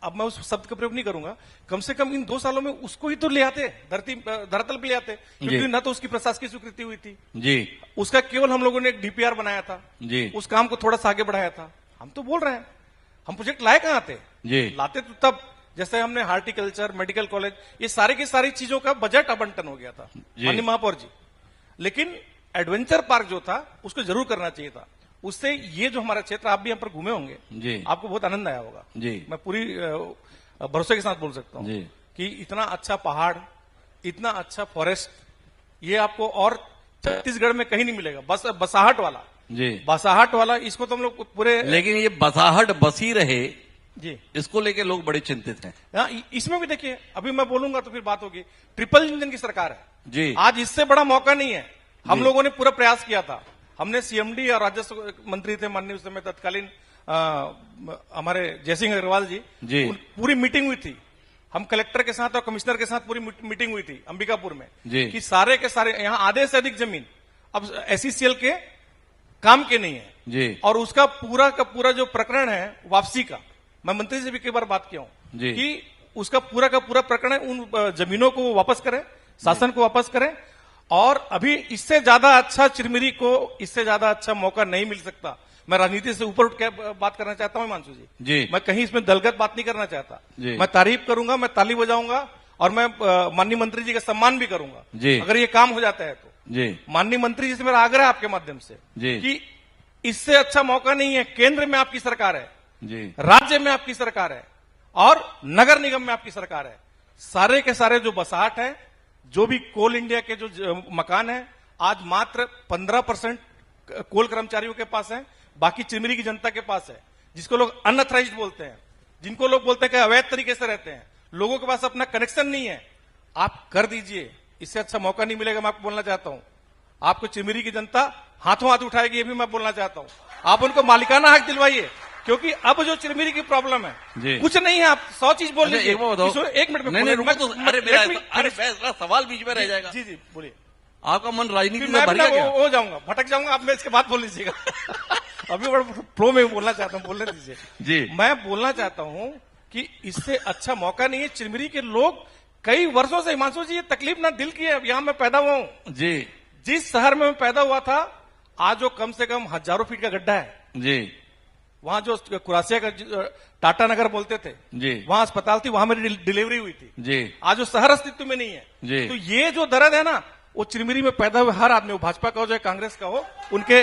अब मैं उस शब्द का प्रयोग नहीं करूंगा, कम से कम इन 2 सालों में उसको ही तो ले आते, धरातल पे ले आते, क्योंकि न तो उसकी प्रशासकीय स्वीकृति हुई थी जी, उसका केवल हम लोगों ने एक डीपीआर बनाया था जी, उस काम को थोड़ा सा आगे बढ़ाया था। हम तो बोल रहे हैं, हम प्रोजेक्ट लाए कहां थे? जी, लाते तो तब जैसे हमने हार्टिकल्चर, मेडिकल कॉलेज, ये सारी की सारी चीजों का बजट आवंटन हो गया था माननीय महापौर जी। लेकिन एडवेंचर पार्क जो था उसको जरूर करना चाहिए था। उससे ये जो हमारा क्षेत्र, आप भी यहाँ पर घूमे होंगे जी, आपको बहुत आनंद आया होगा जी, मैं पूरी भरोसे के साथ बोल सकता हूँ जी, कि इतना अच्छा पहाड़, इतना अच्छा फॉरेस्ट, ये आपको और छत्तीसगढ़ में कहीं नहीं मिलेगा। बस बसाहट वाला, जी, बसाहट वाला, इसको तो हम लोग पूरे, लेकिन ये बसाहट बसी रहे, जी इसको लेके लोग बड़े चिंतित हैं। हाँ, इसमें भी देखिए, अभी मैं बोलूंगा तो फिर बात होगी। ट्रिपल इंजन की सरकार है जी, आज, इससे बड़ा मौका नहीं है। हम जी। लोगों ने पूरा प्रयास किया था, हमने सीएमडी और राजस्व मंत्री थे माननीय उस समय तत्कालीन हमारे जयसिंह अग्रवाल जी, जी। पूरी मीटिंग हुई थी, हम कलेक्टर के साथ और कमिश्नर के साथ पूरी मीटिंग हुई थी अंबिकापुर में, जी। कि सारे के सारे यहाँ आधे से अधिक जमीन अब एसईसीएल के काम के नहीं है जी, और उसका पूरा का पूरा जो प्रकरण है वापसी का, मैं मंत्री से भी कई बार बात किया हूं जी। कि उसका पूरा प्रकरण है, उन जमीनों को वो वापस करें, शासन को वापस करें। और अभी इससे ज्यादा अच्छा चिरमिरी को, इससे ज्यादा अच्छा मौका नहीं मिल सकता। मैं राजनीति से ऊपर उठ के बात करना चाहता हूं हिमांशु जी, मैं कहीं इसमें दलगत बात नहीं करना चाहता। जी। मैं तारीफ करूंगा, मैं ताली बजाऊंगा और मैं माननीय मंत्री जी का सम्मान भी करूंगा जी। अगर ये काम हो जाता है तो। जी, माननीय मंत्री जी से मेरा आग्रह है आपके माध्यम से जी। कि इससे अच्छा मौका नहीं है। केंद्र में आपकी सरकार है, जी, राज्य में आपकी सरकार है और नगर निगम में आपकी सरकार है। सारे के सारे जो बसाहट है, जो भी कोल इंडिया के जो मकान है, आज मात्र 15% कोल कर्मचारियों के पास है, बाकी चिरमिरी की जनता के पास है, जिसको लोग अनऑथराइज्ड बोलते हैं, जिनको लोग बोलते हैं कि अवैध तरीके से रहते हैं, लोगों के पास अपना कनेक्शन नहीं है। आप कर दीजिए, इससे अच्छा मौका नहीं मिलेगा। मैं आपको बोलना चाहता हूं, आपको चिरमिरी की जनता हाथों हाथ उठाएगी, ये भी मैं बोलना चाहता हूं। आप उनको मालिकाना हक दिलवाइए, क्योंकि अब जो चिरमिरी की प्रॉब्लम है, जी। कुछ नहीं है, आप 100 चीज बोल अच्छा, लीजिए। एक बात बताओ। इसमें 1 मिनट में नहीं, नहीं, रुको तो, अरे मेरा सवाल बीच में रह जाएगा। जी जी बोलिए। आपका मन राजनीति फिर में मैं भर अपना गया क्या? हो जाऊंगा, भटक जाऊंगा, आप मैं इसके बाद बोल लीजिएगा। अभी बड़ा फ्लो में बोलना चाहता हूं, बोलने दीजिए। जी। मैं बोलना चाहता हूं कि इससे अच्छा मौका नहीं है। चिरमिरी के लोग कई वर्षों से, हिमांशु जी, ये तकलीफ ना दिल की है। यहां मैं पैदा हुआ हूं, जी, जिस शहर में मैं पैदा हुआ था, आज वो कम से कम हजारों फीट का गड्ढा है। जी, वहां जो कुरासिया का टाटा नगर बोलते थे, जी, वहां अस्पताल थी, वहां मेरी डिलीवरी हुई थी। जी, आज वो शहर अस्तित्व में नहीं है। जी। तो ये जो दर्द है ना, वो चिरमिरी में पैदा हुए हर आदमी, वो भाजपा का हो चाहे कांग्रेस का हो, उनके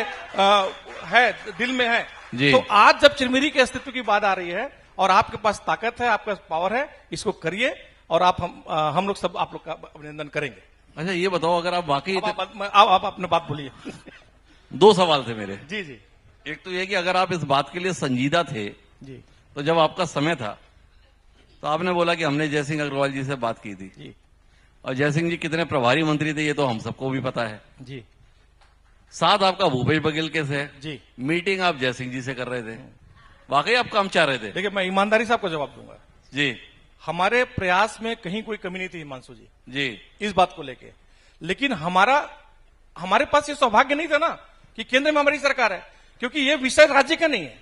है, दिल में है। जी। तो आज जब चिरमिरी के अस्तित्व की बात आ रही है और आपके पास ताकत है, आपके पास पावर है, इसको करिए और हम लोग सब आप लोग का अभिनंदन करेंगे। अच्छा ये बताओ, अगर आप वाकई आप अपने बात बोलिए। 2 सवाल थे मेरे। जी जी एक तो ये कि अगर आप इस बात के लिए संजीदा थे, जी तो जब आपका समय था तो आपने बोला कि हमने जयसिंह अग्रवाल जी से बात की थी, जी और जयसिंह जी कितने प्रभारी मंत्री थे ये तो हम सबको भी पता है। जी साथ आपका भूपेश बघेल के से जी। मीटिंग आप जयसिंह जी से कर रहे थे, वाकई आप काम चाह रहे थे? देखिए, मैं ईमानदारी से आपको जवाब दूंगा। जी, हमारे प्रयास में कहीं कोई कमी नहीं थी हिमांशु जी, जी, इस बात को लेके। लेकिन हमारे पास ये सौभाग्य नहीं था ना कि केंद्र में हमारी सरकार है, क्योंकि ये विषय राज्य का नहीं है।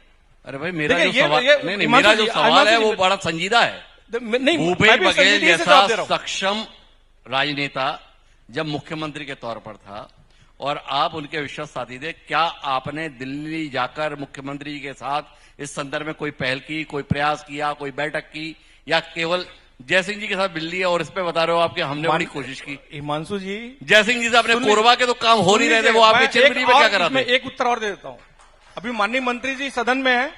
अरे भाई मेरा देखिए, जो सवाल नहीं, मेरा जो सवाल है वो बड़ा संजीदा है। नहीं, भूपेश मैं भी बघेल संजीदगी से जैसा जवाब दे रहा हूं। सक्षम राजनेता जब मुख्यमंत्री के तौर पर था और आप उनके विश्वास साथी थे, क्या आपने दिल्ली जाकर मुख्यमंत्री जी के साथ इस संदर्भ में कोई पहल की, कोई प्रयास किया, कोई बैठक की, या केवल जयसिंह जी के साथ मिल लिया और इस पे बता रहे हो आपके हमने बड़ी कोशिश की? हिमांशु जी, जयसिंह जी से अपने कोरबा के तो काम हो नहीं रहे थे, वो आपके चिरमिरी में क्या करा मैं थे? एक उत्तर और दे देता हूं। अभी माननीय मंत्री जी सदन में है,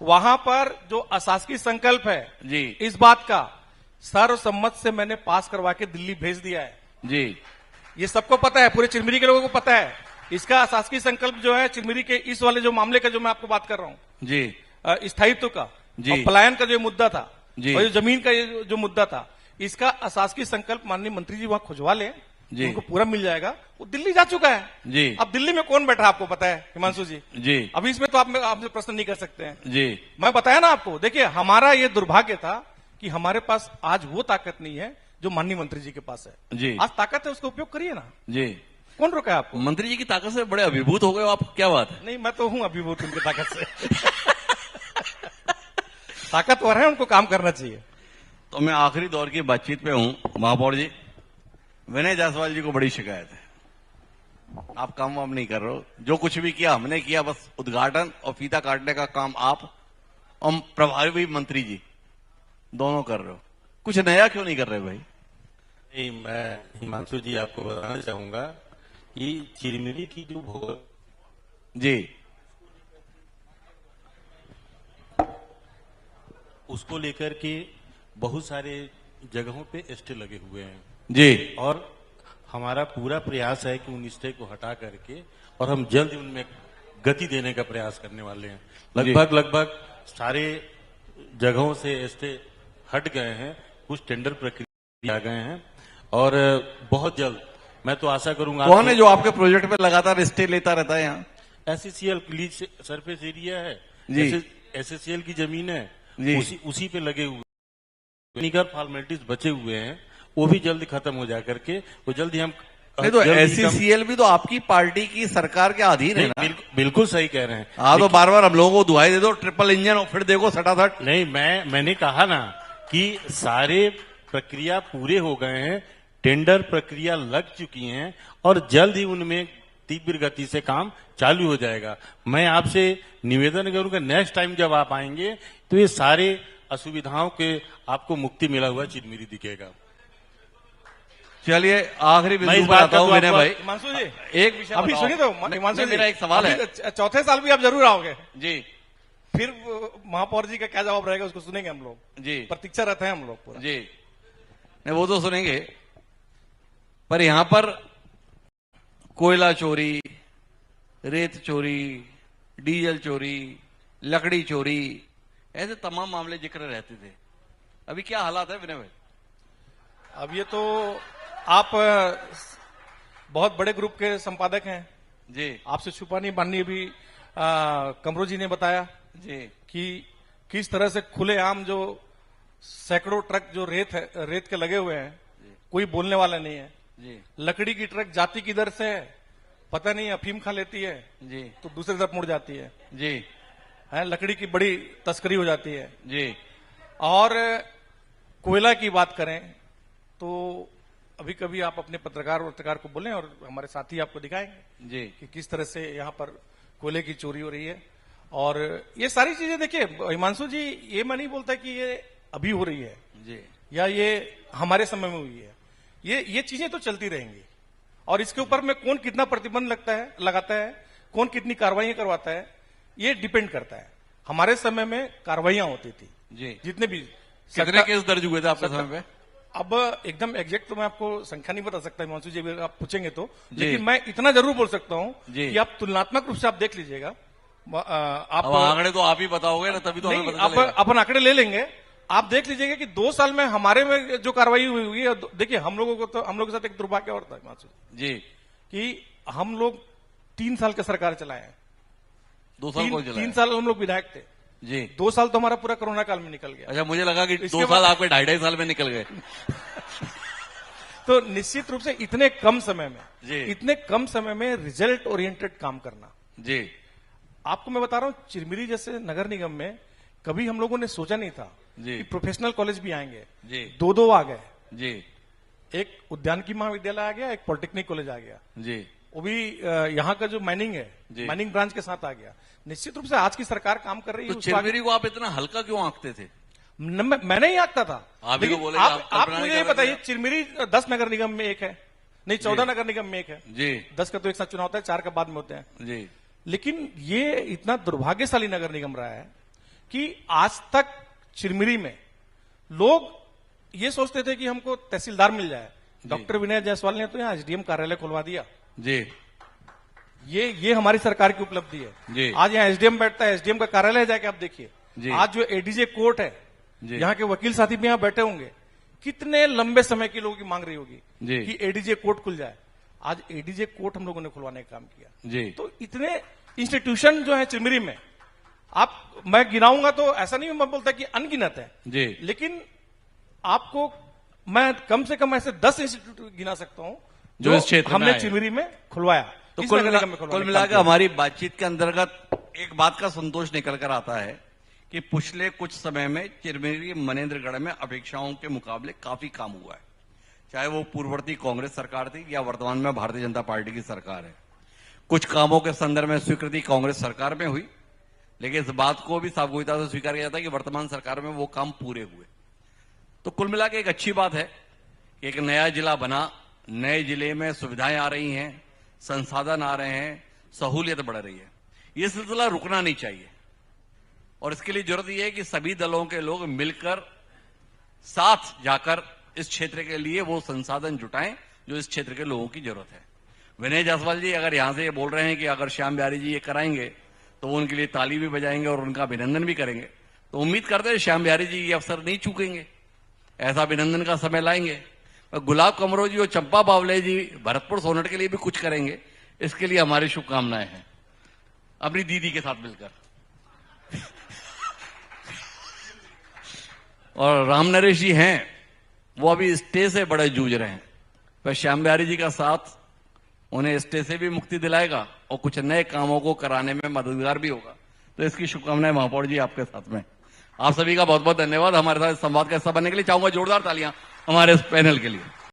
वहां पर जो अशासकीय संकल्प है जी, इस बात का सर्वसम्मत से मैंने पास करवा के दिल्ली भेज दिया है। जी, ये सबको पता है, पूरे चिरमिरी के लोगों को पता है। इसका अशासकीय संकल्प जो है चिरमिरी के इस वाले जो मामले का जो मैं आपको बात कर रहा हूं, जी, स्थायित्व का जी। और पलायन का जो मुद्दा था जी। और जो जमीन का ये जो मुद्दा था, इसका अशासकीय संकल्प माननीय मंत्री जी वहां खुजवा लें जी। उनको पूरा मिल जाएगा, वो दिल्ली जा चुका है जी। अब दिल्ली में कौन बैठा आपको पता है हिमांशु जी? जी अभी इसमें तो आपसे प्रश्न नहीं कर सकते हैं। जी मैं बताया ना आपको, देखिए हमारा ये दुर्भाग्य था कि हमारे पास आज वो ताकत नहीं है जो माननीय मंत्री जी के पास है। जी। आज ताकत है, उसका उपयोग करिए ना। जी। कौन रोका है आपको? मंत्री जी की ताकत से बड़े अभिभूत हो गए हो आप, क्या बात है? नहीं, मैं तो हूं अभिभूत उनकी ताकत से। ताकतवर है, उनको काम करना चाहिए। तो मैं आखिरी दौर की बातचीत पे हूं। महापौर जी, विनय जायसवाल जी को बड़ी शिकायत है, आप काम वाम नहीं कर रहे हो। जो कुछ भी किया हमने किया, बस उद्घाटन और फीता काटने का काम आप और प्रभारी मंत्री जी दोनों कर रहे हो, कुछ नया क्यों नहीं कर रहे भाई? नहीं, मैं हिमांशु जी आपको बताना चाहूंगा कि चिरमिरी की जो भूगोल जी उसको लेकर के बहुत सारे जगहों पे स्टे लगे हुए हैं जी और हमारा पूरा प्रयास है कि उन स्टे को हटा करके और हम जल्द ही उनमें गति देने का प्रयास करने वाले हैं। लगभग सारे जगहों से स्टे हट गए हैं, कुछ टेंडर प्रक्रिया आ गए हैं और बहुत जल्द मैं तो आशा करूंगा। कौन है जो आपके प्रोजेक्ट पे लगातार स्टे लेता रहता है यहाँ? एससीसीएल लीज सरफेस एरिया है जी। एससीसीएल की जमीन है, जी। उसी पे लगे हुए टेक्निकल फॉर्मेलिटीज बचे हुए हैं, वो भी जल्द खत्म हो जा करके वो जल्दी हम नहीं तो जल्द ही एससीसीएल भी तो आपकी पार्टी की सरकार के अधीन है ना? बिल्कुल सही कह रहे हैं। हाँ, तो बार बार हम लोगों को दुहाई दे दो ट्रिपल इंजन और फिर देखो सटासट। नहीं, मैंने कहा ना कि सारे प्रक्रिया पूरे हो गए हैं, टेंडर प्रक्रिया लग चुकी हैं और जल्द ही उनमें तीव्र गति से काम चालू हो जाएगा। मैं आपसे निवेदन करूंगा नेक्स्ट टाइम जब आप आएंगे तो ये सारे असुविधाओं के आपको मुक्ति मिला हुआ चिरमिरी दिखेगा। चलिए आखिरी मैं बिंदु इस पर बात आता हूँ का तो विनय आपको- भाई, हिमांशु जी एक विषय अभी बताओ। सुनिए तो नहीं, हिमांशु जी, मेरा एक सवाल है अभी चौथे साल भी आप जरूर आओगे, जी फिर महापौर जी का क्या जवाब रहेगा उसको सुनेंगे हम लोग। जी प्रतीक्षा रहते हैं हम लोग पूरा। जी। नहीं, वो तो सुनेंगे, पर यहां पर कोयला चोरी, रेत चोरी, डीजल चोरी, लकड़ी चोरी, ऐसे तमाम मामले जिक्र रहते थे। अभी क्या हालात है विनय भाई? अब ये तो आप बहुत बड़े ग्रुप के संपादक हैं, जी आपसे छुपा नहीं। माननीय भी कमरो जी ने बताया जी कि किस तरह से खुलेआम जो सैकड़ों ट्रक जो रेत के लगे हुए हैं, कोई बोलने वाला नहीं है। जी लकड़ी की ट्रक जाती किधर से है पता नहीं, अफीम खा लेती है जी तो दूसरी तरफ मुड़ जाती है, जी लकड़ी की बड़ी तस्करी हो जाती है। जी और कोयला की बात करें तो अभी कभी आप अपने पत्रकार को बोलें और हमारे साथी आपको दिखाएंगे जी कि किस तरह से यहाँ पर कोयले की चोरी हो रही है। और ये सारी चीजें देखिए हिमांशु जी, ये मैं नहीं बोलता कि ये अभी हो रही है जी या ये हमारे समय में हुई है, ये चीजें तो चलती रहेंगी और इसके ऊपर में कौन कितना प्रतिबंध लगाता है, कौन कितनी कार्रवाई करवाता है, ये डिपेंड करता है। हमारे समय में कार्रवाइयां होती थी, जी। जितने भी कितने केस दर्ज हुए थे आपके समय पे? अब एकदम एग्जैक्ट तो मैं आपको संख्या नहीं बता सकता हिमांशु जी, अगर आप पूछेंगे तो, जी। लेकिन मैं इतना जरूर बोल सकता हूं जी। कि आप तुलनात्मक रूप से आप देख लीजिएगा। आप अब आंकड़े तो आप ही बताओगे ना, तभी तो हमें नहीं, पता चलेगा। अपन आंकड़े ले लेंगे, आप देख लीजिएगा कि 2 साल में हमारे में जो कार्रवाई हुई है। देखिए हम लोगों के साथ एक दुर्भाग्य और था हिमांशु जी, कि हम लोग 3 साल की सरकार चलाए हैं। 2 साल कौन चला? 3 साल हम लोग विधायक थे, जी। 2 साल तो हमारा पूरा कोरोना काल में निकल गया। अच्छा, मुझे लगा कि इसके 2 साल बाद- आपके 2.5 साल में निकल गए। तो निश्चित रूप से इतने कम समय जी। में, इतने कम समय में रिजल्ट ओरिएंटेड काम करना। जी आपको मैं बता रहा हूं, चिरमिरी जैसे नगर निगम में कभी हम लोगों ने सोचा नहीं था जी। कि प्रोफेशनल कॉलेज भी आएंगे। जी 2 आ गए, जी एक उद्यानिकी महाविद्यालय आ गया, एक पॉलिटेक्निक कॉलेज आ गया, जी वो भी यहाँ का जो माइनिंग है, जी। माइनिंग ब्रांच के साथ आ गया। निश्चित रूप से आज की सरकार काम कर रही है। तो उसको आगे- चिरमिरी को आप इतना हल्का क्यों आंकते थे? मैं नहीं आंकता था। आप ही तो लेकिन बोले आप, कि आप आप कल्पना मुझे नहीं ये कर रहे बताइए, थे। चिरमिरी 10 नगर निगम में एक है, नहीं 14 नगर निगम में एक है। जी 10 का तो एक साथ चुनाव होता है, 4 का बाद में होते हैं। जी लेकिन ये इतना दुर्भाग्यशाली नगर निगम रहा है कि आज तक चिरमिरी में लोग ये सोचते थे कि हमको तहसीलदार मिल जाए। डॉक्टर विनय जायसवाल ने तो यहाँ एसडीएम कार्यालय खुलवा दिया। जी ये हमारी सरकार की उपलब्धि जी। है। आज यहाँ एसडीएम बैठता है, एसडीएम का कार्यालय जाके आप देखिए। जी। आज जो एडीजे कोर्ट है, जी। यहाँ के वकील साथी भी यहाँ बैठे होंगे, कितने लंबे समय के लोगों की मांग रही होगी जी। कि एडीजे कोर्ट खुल जाए। आज एडीजे कोर्ट हम लोगों ने खुलवाने का काम किया। जी। तो इतने इंस्टीट्यूशन जो है चिरमिरी में, आप मैं गिनाऊंगा तो ऐसा नहीं मैं बोलता कि अनगिनत है जी। लेकिन आपको मैं कम से कम ऐसे 10 इंस्टीट्यूट गिना सकता हूं जो इस क्षेत्र में हमने आए। चिरमिरी में खुलवाया। तो इस कुल नगर निगम में खुलवाने कुल का मिलाकर काम किया। हमारी बातचीत के अंतर्गत एक बात का संतोष निकल कर आता है कि पिछले कुछ समय में चिरमिरी मनेन्द्रगढ़ में अपेक्षाओं के मुकाबले काफी काम हुआ है, चाहे वो पूर्ववर्ती कांग्रेस सरकार थी या वर्तमान में भारतीय जनता पार्टी की सरकार है। कुछ कामों के संदर्भ में स्वीकृति कांग्रेस सरकार में हुई, लेकिन इस बात को भी सावधानी से स्वीकार किया जाता है कि वर्तमान सरकार में वो काम पूरे हुए। तो कुल मिलाकर एक अच्छी बात है कि एक नया जिला बना, नए जिले में सुविधाएं आ रही हैं, संसाधन आ रहे हैं, सहूलियत बढ़ रही है। ये सिलसिला रुकना नहीं चाहिए और इसके लिए जरूरत यह है कि सभी दलों के लोग मिलकर साथ जाकर इस क्षेत्र के लिए वो संसाधन जुटाएं जो इस क्षेत्र के लोगों की जरूरत है। विनय जायसवाल जी अगर यहां से ये बोल रहे हैं कि अगर श्याम बिहारी जी ये कराएंगे तो वो उनके लिए ताली भी बजाएंगे और उनका अभिनंदन भी करेंगे, तो उम्मीद करते हैं श्याम बिहारी जी ये अवसर नहीं चूकेंगे, ऐसा अभिनंदन का समय लाएंगे। और गुलाब कमरो जी और चंपा बावले जी भरतपुर सोनट के लिए भी कुछ करेंगे, इसके लिए हमारी शुभकामनाएं हैं अपनी दीदी के साथ मिलकर। और राम नरेश जी हैं, वो अभी स्टे से बड़े जूझ रहे हैं, पर श्याम बिहारी जी का साथ उन्हें स्टे से भी मुक्ति दिलाएगा और कुछ नए कामों को कराने में मददगार भी होगा। तो इसकी शुभकामनाएं महापौर जी आपके साथ में। आप सभी का बहुत बहुत धन्यवाद। हमारे साथ इस संवाद का हिस्सा बनने के लिए चाहूंगा जोरदार तालियां हमारे इस पैनल के लिए।